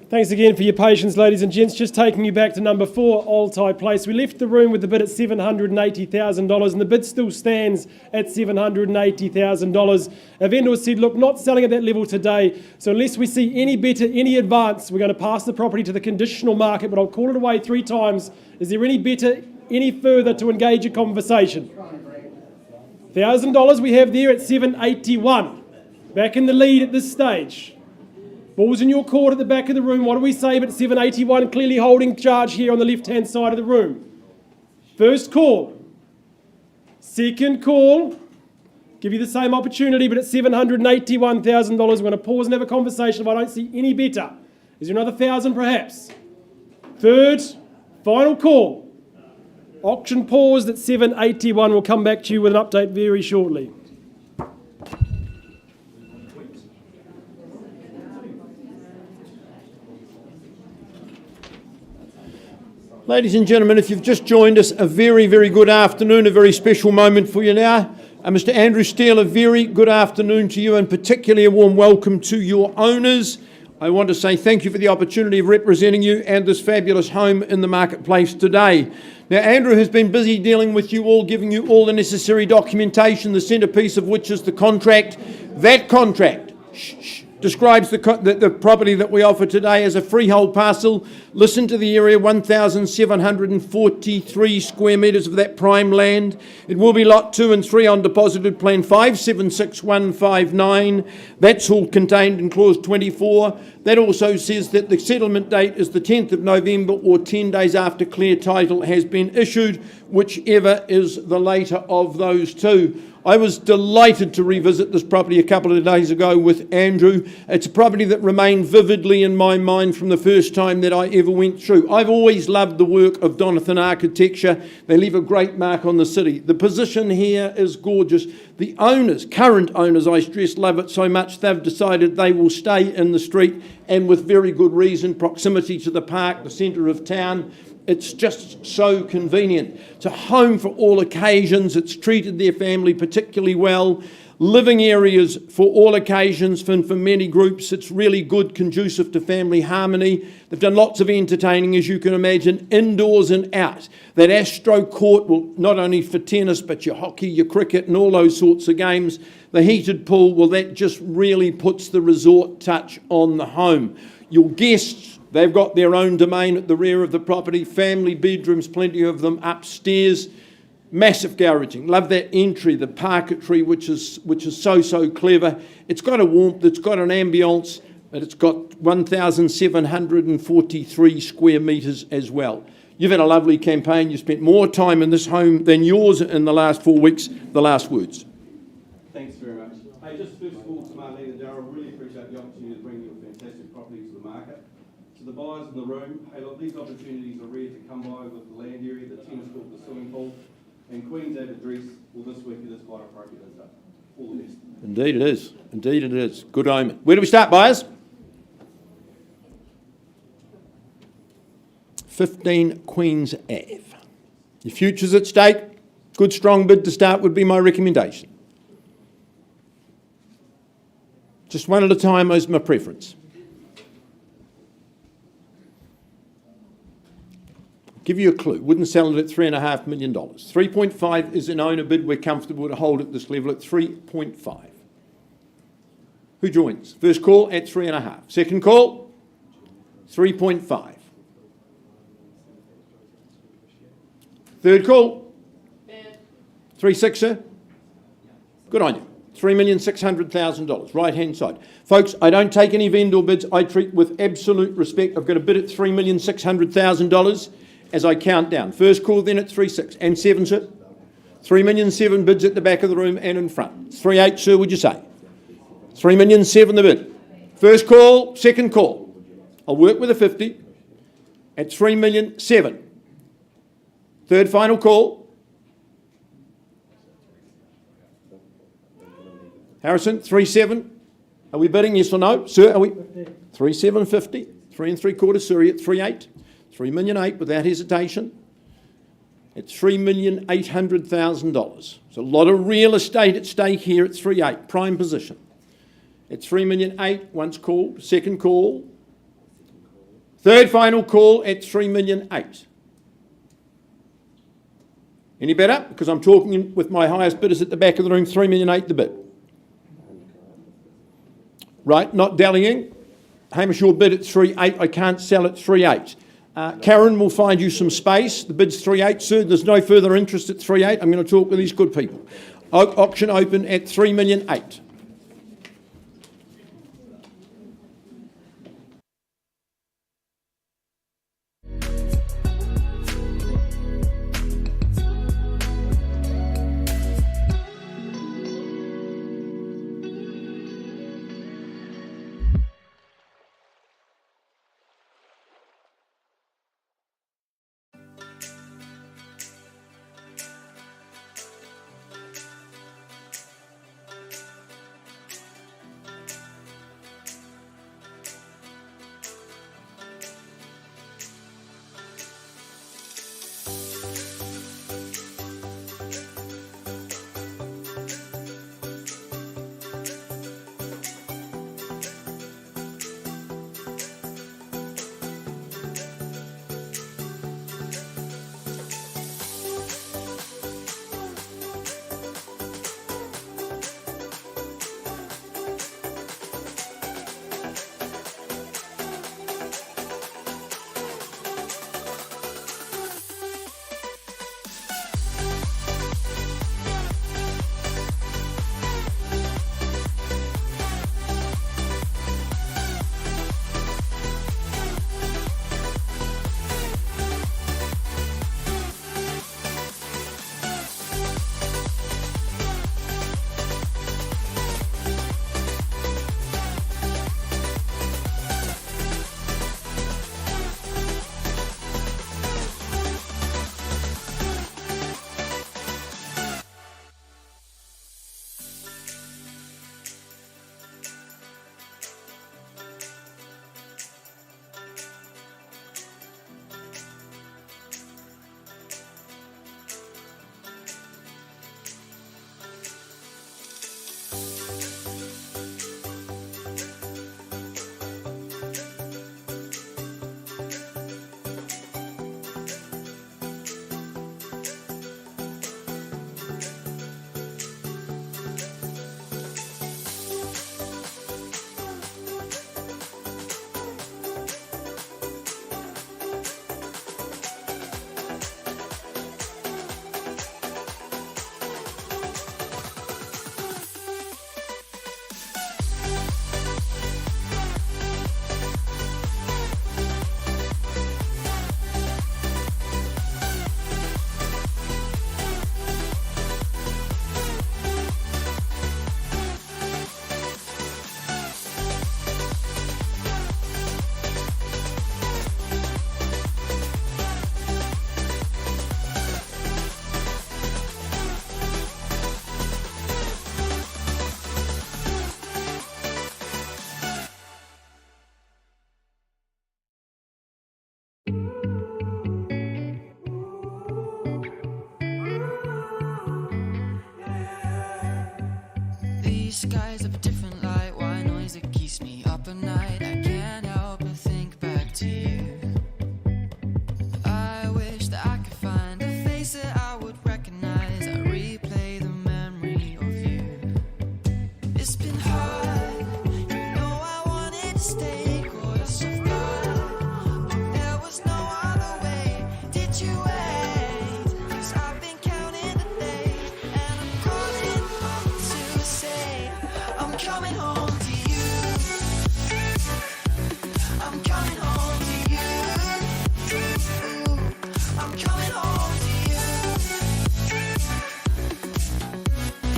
Thanks again for your patience, ladies and gents. Just taking you back to number 4, Altai Place. We left the room with the bid at $780,000 and the bid still stands at $780,000. Our vendor said, look, not selling at that level today, so unless we see any better, any advance, we're going to pass the property to the conditional market, but I'll call it away 3 times. Is there any better, any further to engage a conversation? $1,000 we have there at $781. Back in the lead at this stage. Ball's in your court at the back of the room. What do we say but $781 clearly holding charge here on the left-hand side of the room? First call. Second call. Give you the same opportunity, but at $781,000. We're going to pause and have a conversation if I don't see any better. Is there another 1,000 perhaps? Third, final call. Auction paused at $781. We'll come back to you with an update very shortly. Ladies and gentlemen, if you've just joined us, a very, very good afternoon, a very special moment for you now. Mr. Andrew Steele, a very good afternoon to you, and particularly a warm welcome to your owners. I want to say thank you for the opportunity of representing you and this fabulous home in the marketplace today. Now, Andrew has been busy dealing with you all, giving you all the necessary documentation, the centrepiece of which is the contract. That contract describes the property that we offer today as a freehold parcel. Listen to the area, 1,743 square metres of that prime land. It will be lot 2 and 3 on deposited plan 576159. That's all contained in clause 24. That also says that the settlement date is the 10th of November or 10 days after clear title has been issued, whichever is the later of those two. I was delighted to revisit this property a couple of days ago with Andrew. It's a property that remained vividly in my mind from the first time that I ever went through. I've always loved the work of Donathan Architecture. They leave a great mark on the city. The position here is gorgeous. The owners, current owners, I stress, love it so much they've decided they will stay in the street, and with very good reason. Proximity to the park, the centre of town. It's just so convenient. It's a home for all occasions. It's treated their family particularly well. Living areas for all occasions, for many groups. It's really good, conducive to family harmony. They've done lots of entertaining, as you can imagine, indoors and out. That Astro court, well, not only for tennis, but your hockey, your cricket, and all those sorts of games. The heated pool, well, that just really puts the resort touch on the home. Your guests, they've got their own domain at the rear of the property, family bedrooms, plenty of them upstairs. Massive garaging. Love that entry, the parquetry, which is so clever. It's got a warmth, it's got an ambience, but it's got 1,743 square metres as well. You've had a lovely campaign. You spent more time in this home than yours in the last 4 weeks. The last words. Thanks very much. Hey, just first of all, to Marlene and Darryl, really appreciate the opportunity to bring you a fantastic property to the market. To the buyers in the room, hey, look, these opportunities are rare to come by with the land area, the tennis court, the swimming pool, and Queen's Ave address. Well, this week it is quite appropriate, isn't it? All the best. Indeed it is. Indeed it is. Good omen. Where do we start, buyers? 15 Queen's Ave. Your future's at stake. Good strong bid to start would be my recommendation. Just one at a time is my preference. Give you a clue. Wouldn't sell it at $3.5 million. 3.5 is an owner bid. We're comfortable to hold at this level at 3.5. Who joins? First call at 3.5. Second call, 3.5. Third call, 3.6, sir. Good on you. $3,600,000, right-hand side. Folks, I don't take any vendor bids. I treat with absolute respect. I've got a bid at $3,600,000 as I count down. First call, then at 3.6 and 7, sir. 3,000,007 bids at the back of the room and in front. 3.8, sir, would you say? 3,000,007 the bid. First call, second call. I'll work with a 50 at 3,000,007. Third final call. Harrison, 3.7. Are we bidding, yes or no? Sir, are we? 3,750. 3 3/4, Surrey at 3.8. 3,000,008 without hesitation. It's $3,800,000. There's a lot of real estate at stake here at 3.8, prime position. It's 3,008,000 once called, second call. Third final call at 3,008,000. Any better? Because I'm talking with my highest bidders at the back of the room, 3,008,000 the bid. Right, not dallying. Hamish, your bid at 3.8, I can't sell at 3.8. Karen will find you some space. The bid's 3.8, sir. There's no further interest at 3.8. I'm going to talk with these good people. Auction open at 3,008,000. skies of a different light. Why noise that keeps me up at night? I can't help but think back to you. I wish that I could find a face that I would recognize. I replay the memory of you. It's been hard, you know I wanted to stay close to God, but there was no other way. Did you wait? 'Cause I've been counting the days, and I'm calling home to say coming home to you. I'm coming home to you. I'm coming home to you.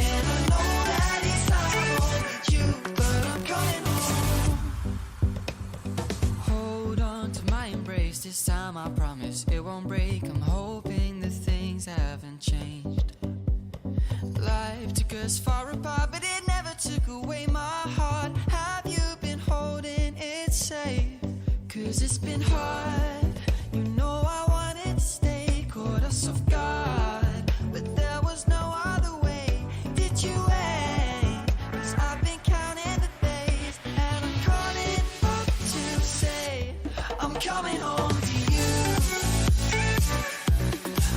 And I know that it's not home with you, but I'm coming home. Hold on to my embrace, this time I promise it won't break. I'm hoping that things haven't changed. Life took us far apart, but it never took away my heart. Have you been holding it safe? 'Cause it's been hard, you know I wanted to stay. Caught us off guard, but there was no other way. Did you wait? 'Cause I've been counting the days, and I'm calling up to say I'm coming home to you.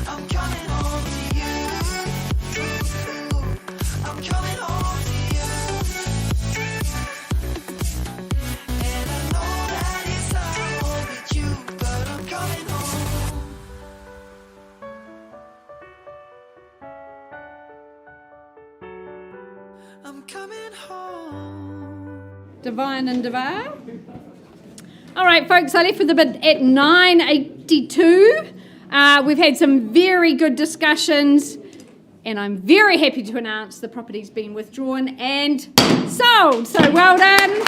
I'm coming home to you. I'm coming home to you. And I know that it's not home with you, but I'm coming home. I'm coming home. Divine and Devar. All right, folks, I left with a bid at 9.82. We've had some very good discussions, and I'm very happy to announce the property's been withdrawn and sold. So well done.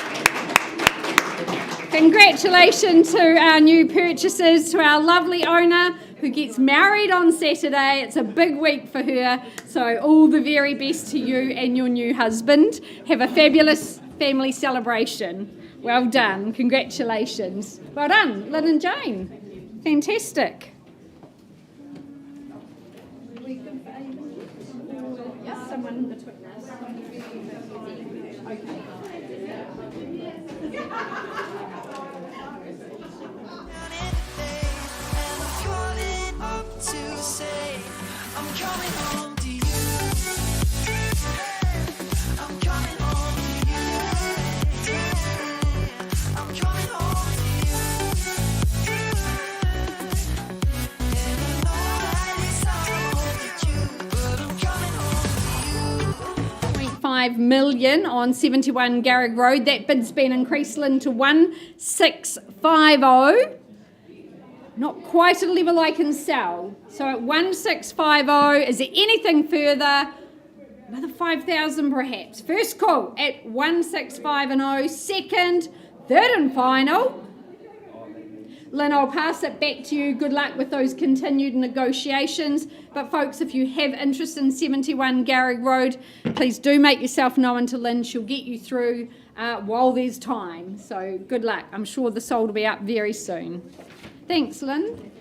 Congratulations to our new purchasers, to our lovely owner who gets married on Saturday. It's a big week for her, so all the very best to you and your new husband. Have a fabulous family celebration. Well done. Congratulations. Well done, Lynn and Jane. Fantastic. Yes, someone between us. Okay. Calling up to say I'm coming home to you. I'm coming home to you. I'm coming home to you. And I know that it's not home with you, but I'm coming home to you. 0.5 million on 71 Garrick Road. That bid's been increased, Lynn, to 1650. Not quite at a level I can sell. So at 1650, is there anything further? Another 5,000 perhaps. First call at 1650. Second, third and final. Lynn, I'll pass it back to you. Good luck with those continued negotiations. But folks, if you have interest in 71 Garrick Road, please do make yourself known to Lynn. She'll get you through while there's time. So good luck. I'm sure the sold will be up very soon. Thanks, Lynn.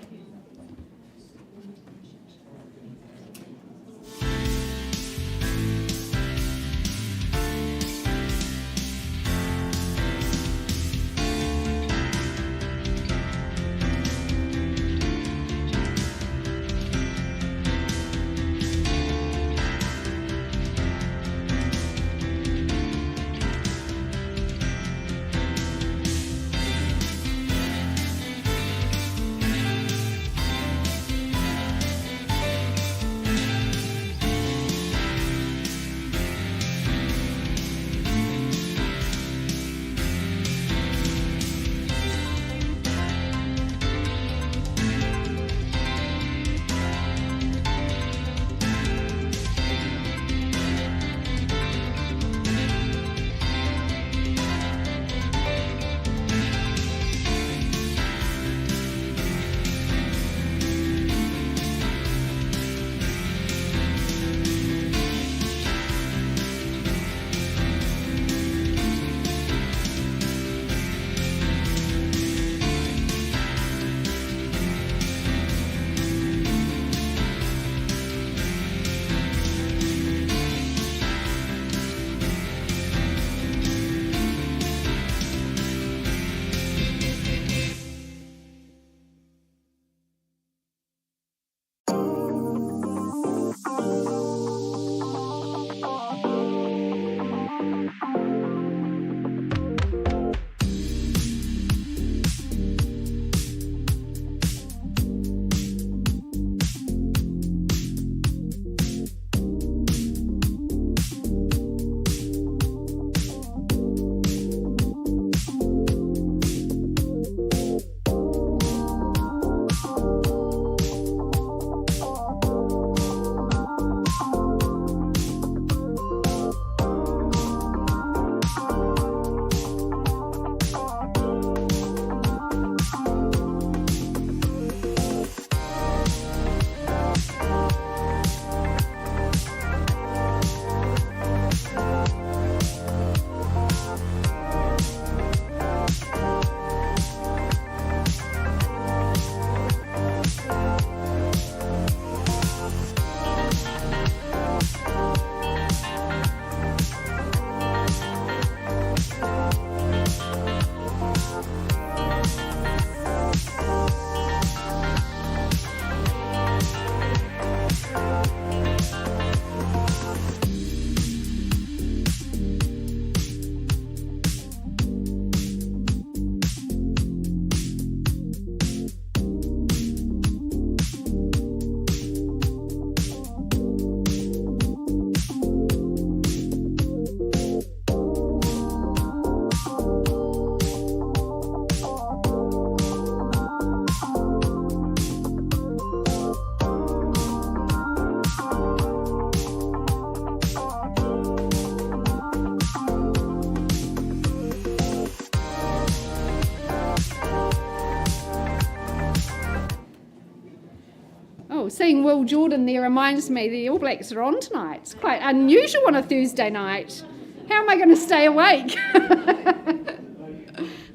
seeing Will Jordan there reminds me the All Blacks are on tonight. It's quite unusual on a Thursday night. How am I going to stay awake?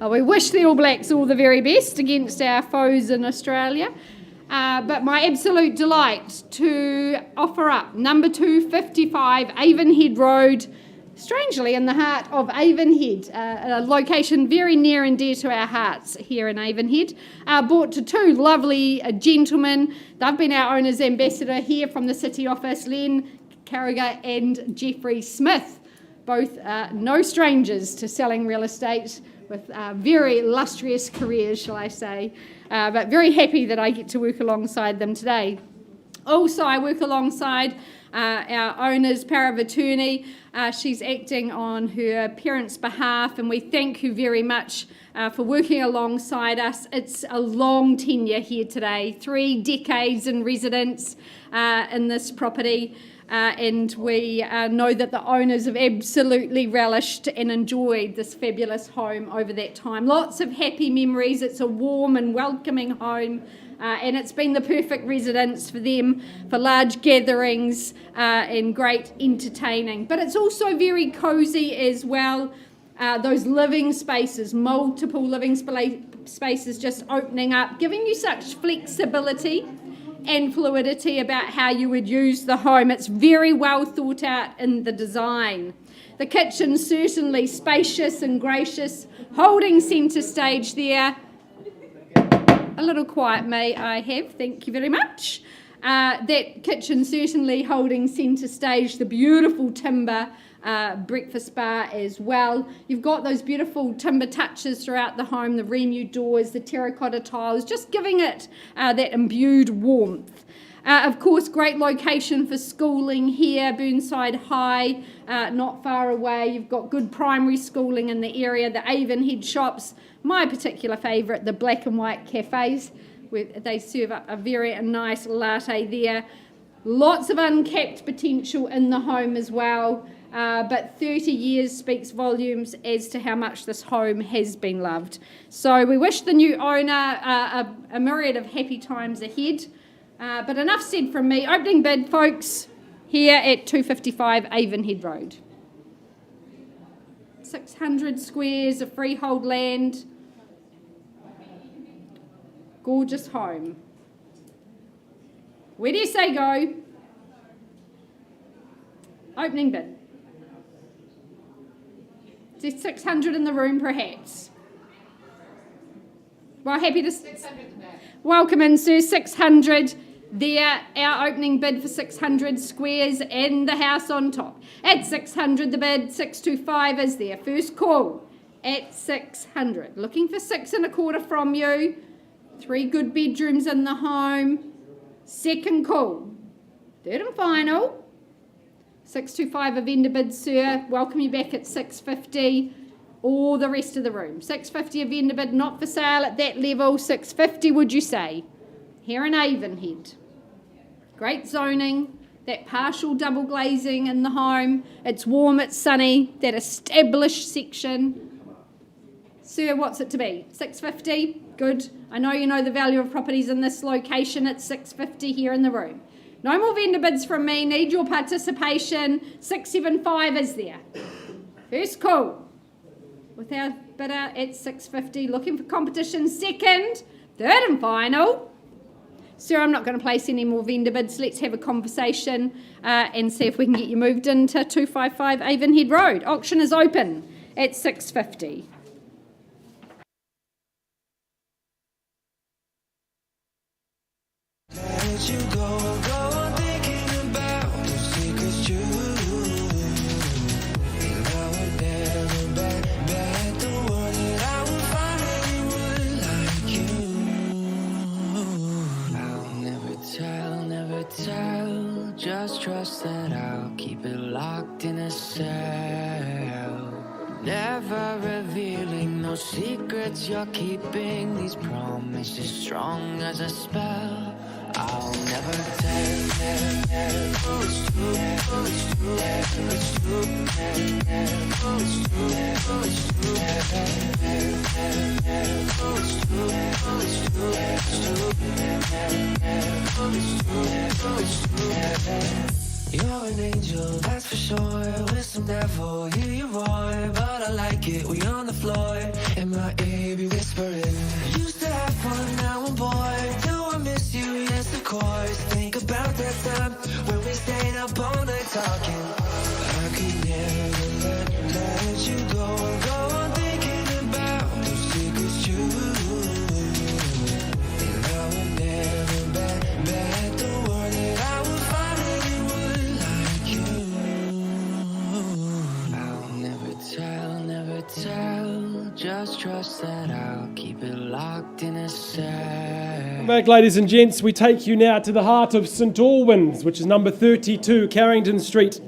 Oh, we wish the All Blacks all the very best against our foes in Australia. But my absolute delight to offer up number 255 Avonhead Road, strangely in the heart of Avonhead, a location very near and dear to our hearts here in Avonhead, brought to two lovely gentlemen. They've been our owner's ambassador here from the City Office, Len Carriger and Jeffrey Smith, both no strangers to selling real estate, with very illustrious careers, shall I say, but very happy that I get to work alongside them today. Also, I work alongside our owner's power of attorney. She's acting on her parents' behalf, and we thank you very much for working alongside us. It's a long tenure here today, 3 decades in residence in this property. And we know that the owners have absolutely relished and enjoyed this fabulous home over that time. Lots of happy memories. It's a warm and welcoming home, and it's been the perfect residence for them for large gatherings and great entertaining. But it's also very cosy as well. Those living spaces, multiple living spaces just opening up, giving you such flexibility and fluidity about how you would use the home. It's very well thought out in the design. The kitchen certainly spacious and gracious, holding centre stage there. A little quiet may I have, thank you very much. That kitchen certainly holding centre stage, the beautiful timber breakfast bar as well. You've got those beautiful timber touches throughout the home, the Remu doors, the terracotta tiles, just giving it that imbued warmth. Of course, great location for schooling here, Burnside High, not far away. You've got good primary schooling in the area, the Avonhead shops, my particular favourite, the black and white cafes, where they serve up a very nice latte there. Lots of uncapped potential in the home as well. But 30 years speaks volumes as to how much this home has been loved. So we wish the new owner a myriad of happy times ahead. But enough said from me. Opening bid, folks, here at 255 Avonhead Road. 600 squares of freehold land. Gorgeous home. Where do you say go? Opening bid. There's 600 in the room, perhaps. Well, happy to... 600 welcome in, sir. 600 there. Our opening bid for 600 squares and the house on top. At 600, the bid. 625 is there. First call at 600. Looking for 6 1/4 from you. 3 good bedrooms in the home. Second call. Third and final. 625 a vendor bid, sir. Welcome you back at 650. All the rest of the room. 650 a vendor bid, not for sale at that level. 650, would you say? Here in Avonhead. Great zoning. That partial double glazing in the home. It's warm, it's sunny. That established section. Sir, what's it to be? 650? Good. I know you know the value of properties in this location. It's 650 here in the room. No more vendor bids from me. Need your participation. 675 is there. First call. With our bidder at 650. Looking for competition. Second. Third and final. Sir, I'm not going to place any more vendor bids. Let's have a conversation and see if we can get you moved into 255 Avonhead Road. Auction is open at 650. Let you go on thinking about the secrets you. And I would never bet the world that I would find anyone like you. I'll never tell, just trust that I'll keep it locked in a cell. Never revealing no secrets you're keeping, these promises strong as a spell. I'll never tell, oh it's true, oh it's true, oh it's true, oh it's true, oh it's true, oh it's true, oh it's true, oh it's true, You're an angel, that's for sure. With some devil, hear you roar. But I like it, we on the floor. In my ear, be whispering. Used to have fun, now I'm bored. Do I miss you? Yes, of course. Think about that time when we stayed up all night talking. I could never let you go. Go on thinking about those secrets too. And I would never bet the word that I would find anyone like you. I'll never tell, just trust that I'll keep it locked in a cell. Back, ladies and gents, we take you now to the heart of St Albans, which is number 32, Carrington Street.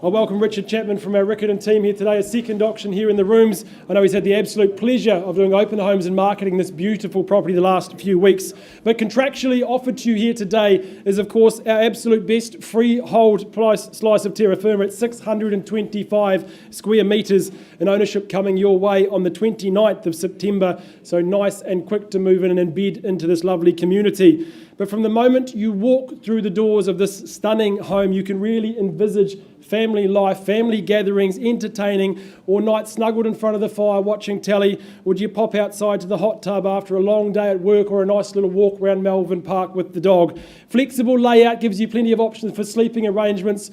I welcome Richard Chapman from our Riccarton team here today, a second auction here in the rooms. I know he's had the absolute pleasure of doing open homes and marketing this beautiful property the last few weeks. But contractually offered to you here today is, of course, our absolute best freehold slice of terra firma at 625 square metres, and ownership coming your way on the 29th of September. So nice and quick to move in and embed into this lovely community. But from the moment you walk through the doors of this stunning home, you can really envisage family life, family gatherings, entertaining, or nights snuggled in front of the fire watching telly. Would you pop outside to the hot tub after a long day at work, or a nice little walk around Melbourne Park with the dog? Flexible layout gives you plenty of options for sleeping arrangements,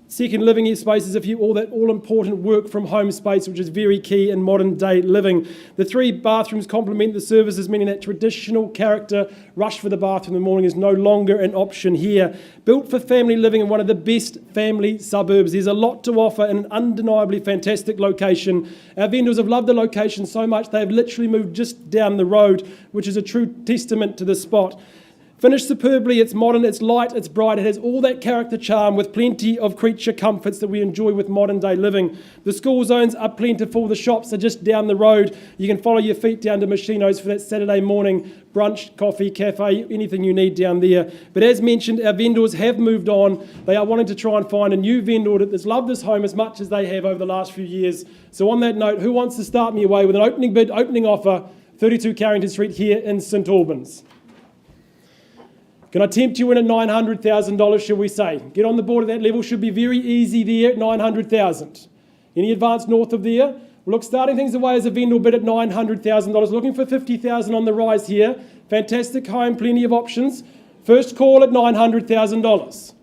second living spaces, if you all that all-important work from home space, which is very key in modern day living. The 3 bathrooms complement the services, meaning that traditional character rush for the bathroom in the morning is no longer an option here. Built for family living in one of the best family suburbs. There's a lot to offer in an undeniably fantastic location. Our vendors have loved the location so much they have literally moved just down the road, which is a true testament to the spot. Finished superbly, it's modern, it's light, it's bright, it has all that character charm with plenty of creature comforts that we enjoy with modern day living. The school zones are plentiful, the shops are just down the road. You can follow your feet down to Machino's for that Saturday morning brunch, coffee, cafe, anything you need down there. But as mentioned, our vendors have moved on. They are wanting to try and find a new vendor that's loved this home as much as they have over the last few years. So on that note, who wants to start me away with an opening bid, opening offer, 32 Carrington Street here in St Albans? Can I tempt you in at $900,000, shall we say? Get on the board at that level, should be very easy there at $900,000. Any advance north of there? Well, look, starting things away as a vendor bid at $900,000, looking for $50,000 on the rise here. Fantastic home, plenty of options. First call at $900,000.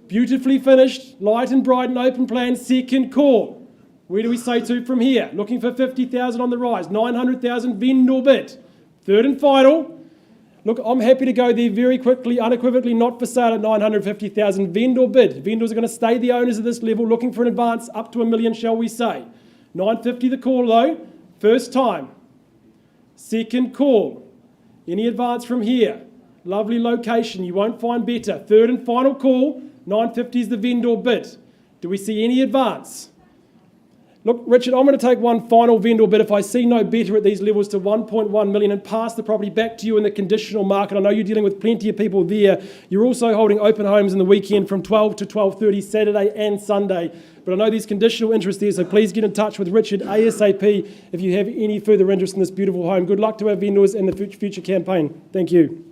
Beautifully finished, light and bright and open plan, second call. Where do we say to from here? Looking for $50,000 on the rise, $900,000 vendor bid. Third and final. Look, I'm happy to go there very quickly, unequivocally, not for sale at $950,000. Vendor bid. Vendors are going to stay the owners at this level, looking for an advance up to $1 million, shall we say. $950 the call though. First time. Second call. Any advance from here? Lovely location. You won't find better. Third and final call. $950 is the vendor bid. Do we see any advance? Look, Richard, I'm going to take one final vendor bid if I see no better at these levels to $1.1 million and pass the property back to you in the conditional market. I know you're dealing with plenty of people there. You're also holding open homes in the weekend from 12 to 12:30 Saturday and Sunday. But I know there's conditional interest there, so please get in touch with Richard ASAP if you have any further interest in this beautiful home. Good luck to our vendors and the future campaign. Thank you.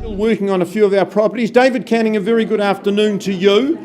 Still working on a few of our properties. David Canning, a very good afternoon to you,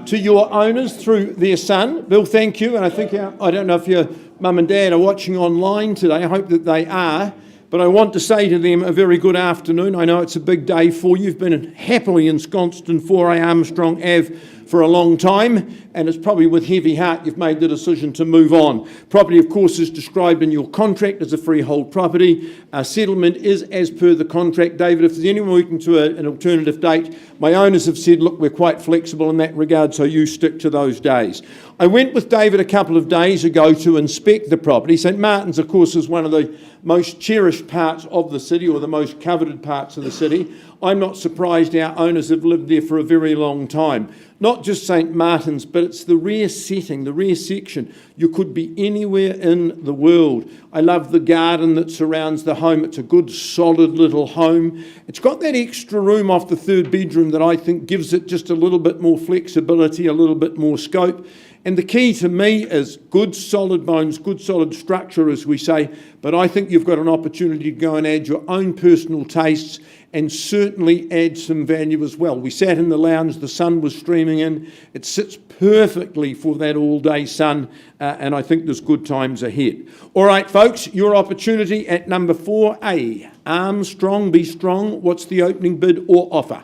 to your owners through their son. Bill, thank you. And I think, I don't know if your mum and dad are watching online today. I hope that they are. But I want to say to them a very good afternoon. I know it's a big day for you. You've been happily ensconced in 4A Armstrong Ave for a long time, and it's probably with heavy heart you've made the decision to move on. Property, of course, is described in your contract as a freehold property. Settlement is as per the contract. David, if there's anyone working to an alternative date, my owners have said, look, we're quite flexible in that regard, so you stick to those days. I went with David a couple of days ago to inspect the property. St Martin's, of course, is one of the most cherished parts of the city, or the most coveted parts of the city. I'm not surprised our owners have lived there for a very long time. Not just St Martin's, but it's the rear setting, the rear section. You could be anywhere in the world. I love the garden that surrounds the home. It's a good, solid little home. It's got that extra room off the third bedroom that I think gives it just a little bit more flexibility, a little bit more scope. And the key to me is good solid bones, good solid structure, as we say, but I think you've got an opportunity to go and add your own personal tastes and certainly add some value as well. We sat in the lounge, the sun was streaming in. It sits perfectly for that all-day sun, and I think there's good times ahead. All right, folks, your opportunity at number 4A, Armstrong, be strong. What's the opening bid or offer?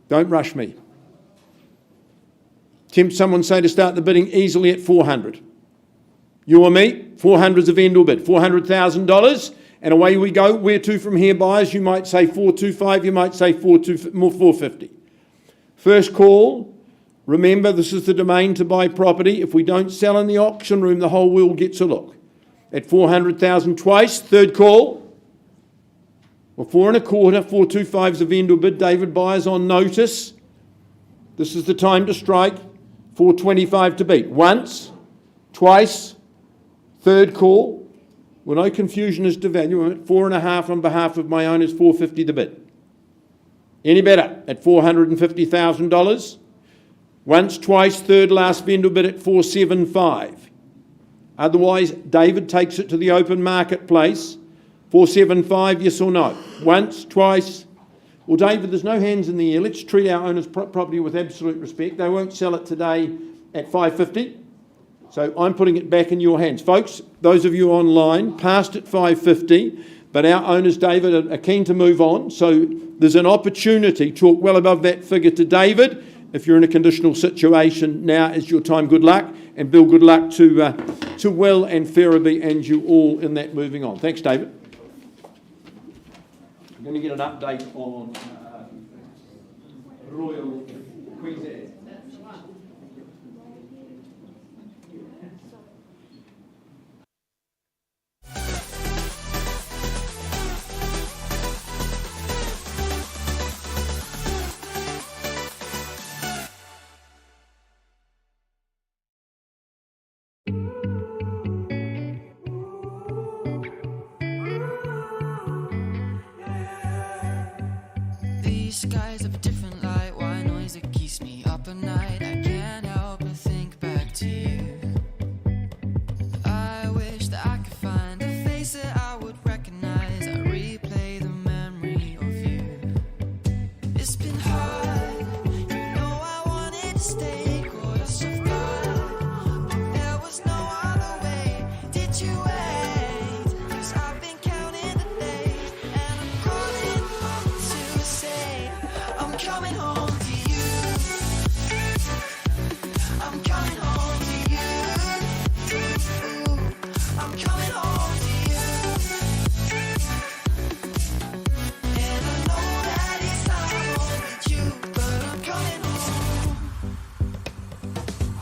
Don't rush me. Tempt someone, say, to start the bidding easily at 400. You or me? 400's a vendor bid. $400,000, and away we go. Where to from here, buyers? You might say 425. You might say 450. First call. Remember, this is the domain to buy property. If we don't sell in the auction room, the whole world gets a look. At 400,000 twice. Third call. Well, 425. 425's a vendor bid. David, buyers on notice. This is the time to strike. 425 to beat. Once, twice, third call. Well, no confusion as to value. I'm at 4.5 on behalf of my owners, 450 to bid. Any better at $450,000? Once, twice, third, last vendor bid at 475. Otherwise, David takes it to the open marketplace. 475, yes or no? Once, twice. Well, David, there's no hands in the air. Let's treat our owners' property with absolute respect. They won't sell it today at 550. So I'm putting it back in your hands. Folks, those of you online, passed at 550, but our owners, David, are keen to move on. So there's an opportunity. Talk well above that figure to David. If you're in a conditional situation, now is your time. Good luck. And Bill, good luck to Will and Ferriby and you all in that moving on. Thanks, David. I'm going to get an update on Royal Queensland. Skies of a different light, why noise that keeps me up at night? I can't help but think back to you. I wish that I could find a face that I would recognize. I replay the memory of you. It's been hard, you know I wanted to stay close off guard, but there was no other way. Did you wait? 'Cause I've been counting the days, and I'm calling up to say I'm coming home to you. I'm coming home to you. I'm coming home to you. And I know that it's not home with you, but I'm coming home.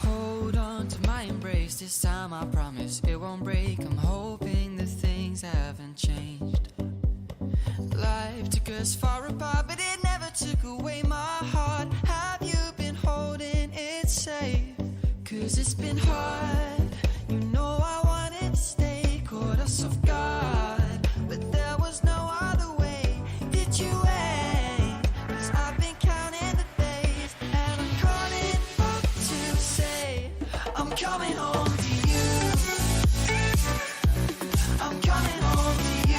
Hold on to my embrace, this time I promise it won't break. I'm hoping that things haven't changed. Life took us far apart, but it never took away my heart. Have you been holding it safe? 'Cause it's been hard, you know I wanted to stay, caught us off guard, but there was no other way. Did you wait? 'Cause I've been counting the days, and I'm calling up to say I'm coming home to you. I'm coming home to you.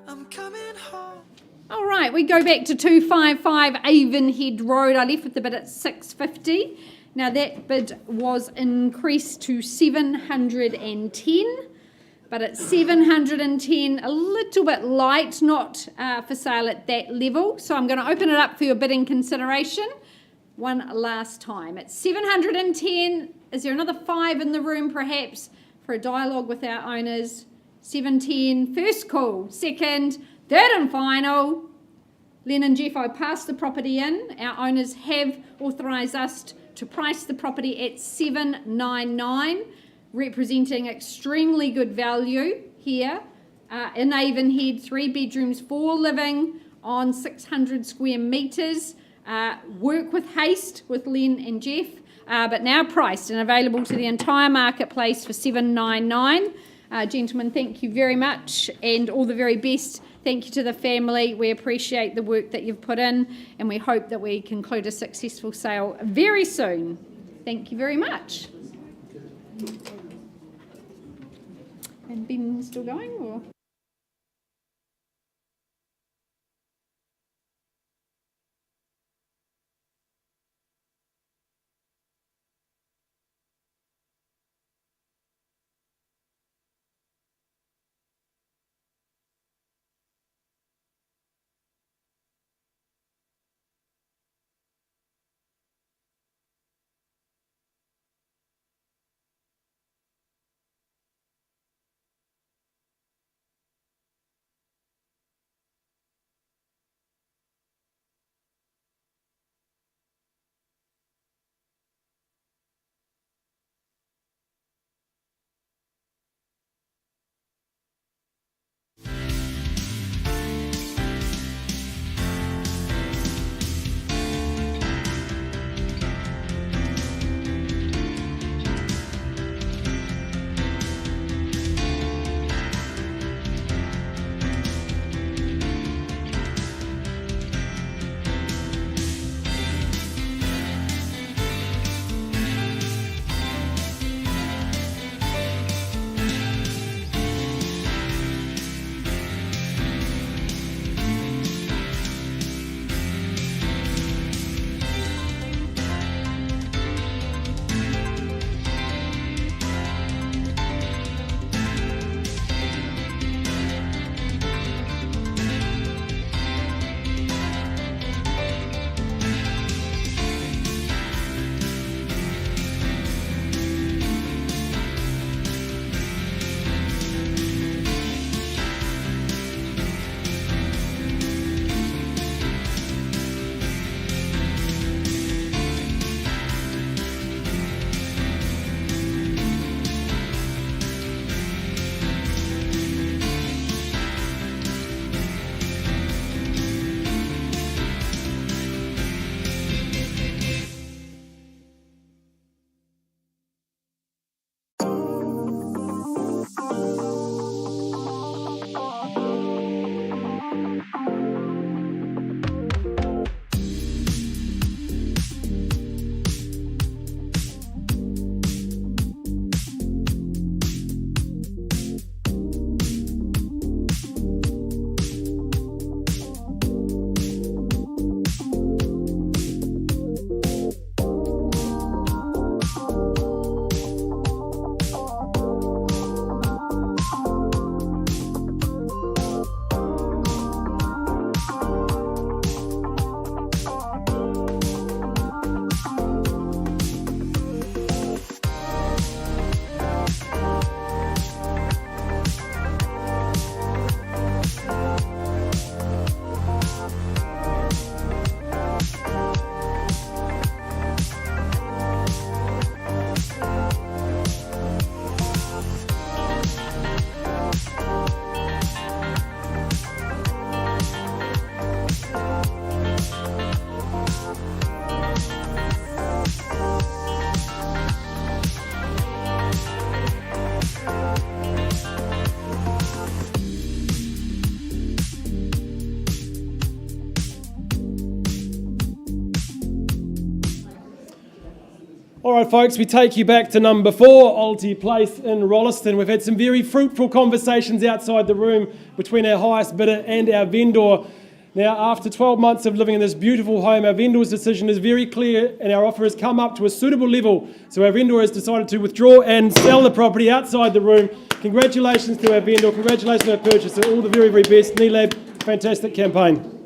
I'm coming home. All right, we go back to 255 Avonhead Road. I left with the bid at 650. Now that bid was increased to 710, but at 710, a little bit light, not for sale at that level. So I'm going to open it up for your bidding consideration one last time. At 710, is there another 5 in the room perhaps for a dialogue with our owners? 710, first call, second, third and final. Len and Jeff, I passed the property in. Our owners have authorised us to price the property at 799, representing extremely good value here in Avonhead. 3 bedrooms, 4 living on 600 square metres. Work with haste with Len and Jeff, but now priced and available to the entire marketplace for 799. Gentlemen, thank you very much and all the very best. Thank you to the family. We appreciate the work that you've put in and we hope that we conclude a successful sale very soon. Thank you very much. And Ben still going, or? All right, folks, we take you back to number 4, Alty Place in Rolleston. We've had some very fruitful conversations outside the room between our highest bidder and our vendor. Now, after 12 months of living in this beautiful home, our vendor's decision is very clear and our offer has come up to a suitable level. So our vendor has decided to withdraw and sell the property outside the room. Congratulations to our vendor, congratulations to our purchaser, all the very, very best. NELAB, fantastic campaign.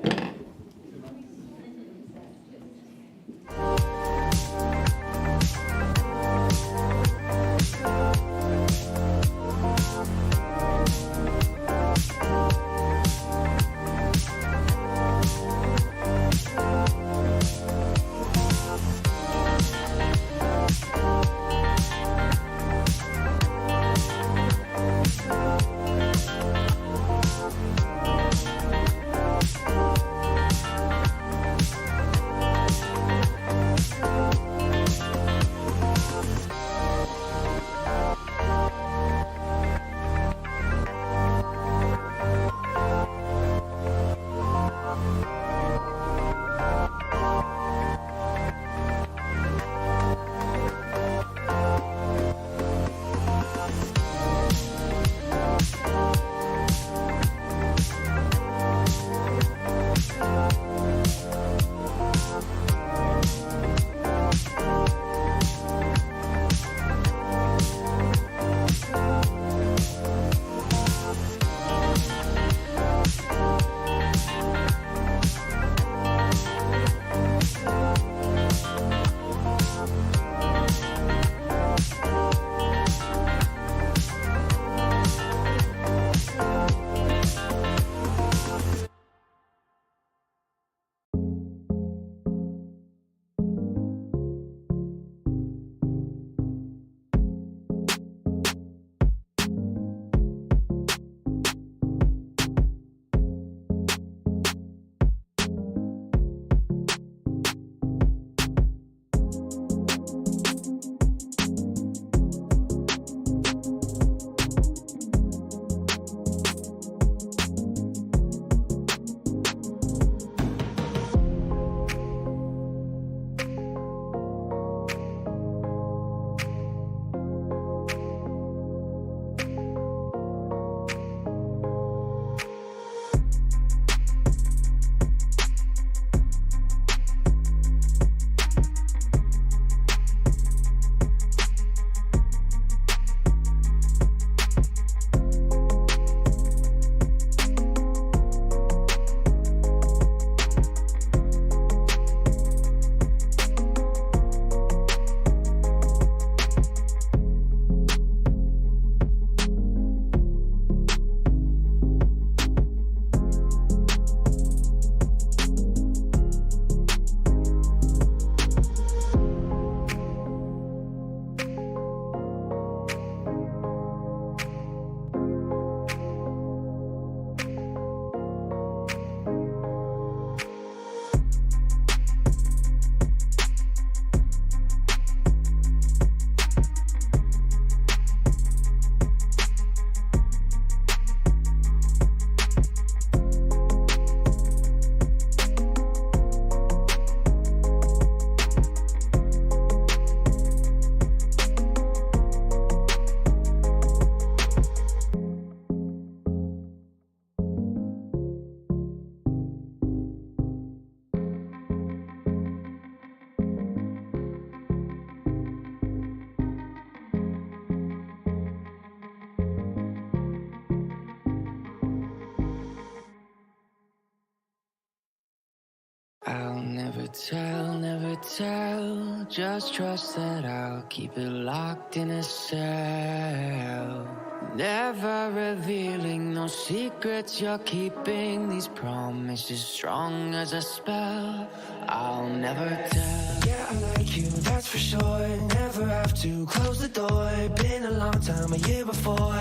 I'll never tell, just trust that I'll keep it locked in a cell. Never revealing no secrets you're keeping, these promises strong as a spell. I'll never tell. Yeah, I like you, that's for sure. Never have to close the door. Been a long time, a year before,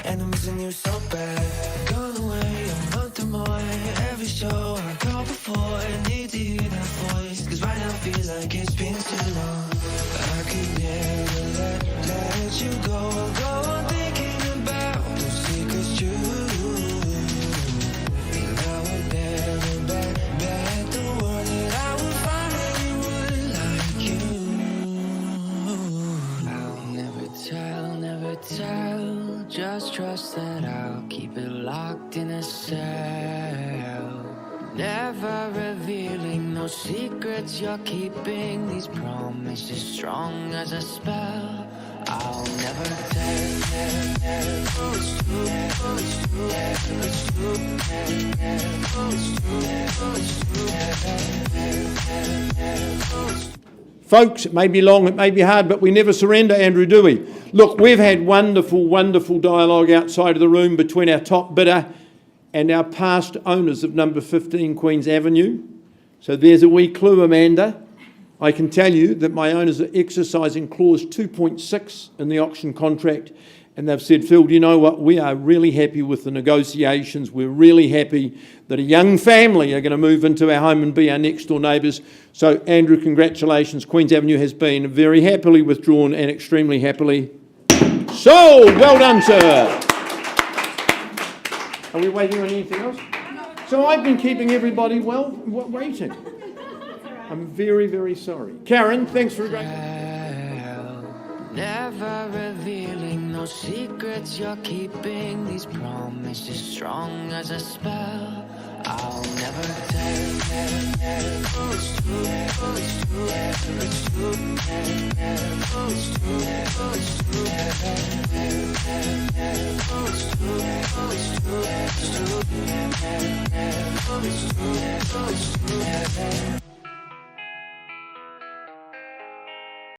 and I'm missing you so bad. Gone away a month or more. Every show I go before, I need to hear that voice, cause right now feels like it's been too long. I could never let you go on thinking about those secrets true. And I would never bet the world that I would find anyone like you. never tell. Just trust that I'll keep it locked in a cell. Never revealing no secrets you're keeping. These promises strong as a spell. I'll never tell. Folks, it may be long, it may be hard, but we never surrender, Andrew, do we? Look, we've had wonderful, wonderful dialogue outside of the room between our top bidder and our past owners of number 15 Queen's Avenue. So there's a wee clue, Amanda. I can tell you that my owners are exercising clause 2.6 in the auction contract, and they've said, Phil, do you know what? We are really happy with the negotiations. We're really happy that a young family are going to move into our home and be our next door neighbours. So, Andrew, congratulations. Queen's Avenue has been very happily withdrawn and extremely happily sold. Well done, sir. Are we waiting on anything else? So I've been keeping everybody waiting. I'm very, very sorry. Karen, thanks for a great... Never revealing no secrets you're keeping. These promises strong as a spell. I'll never tell. It's true.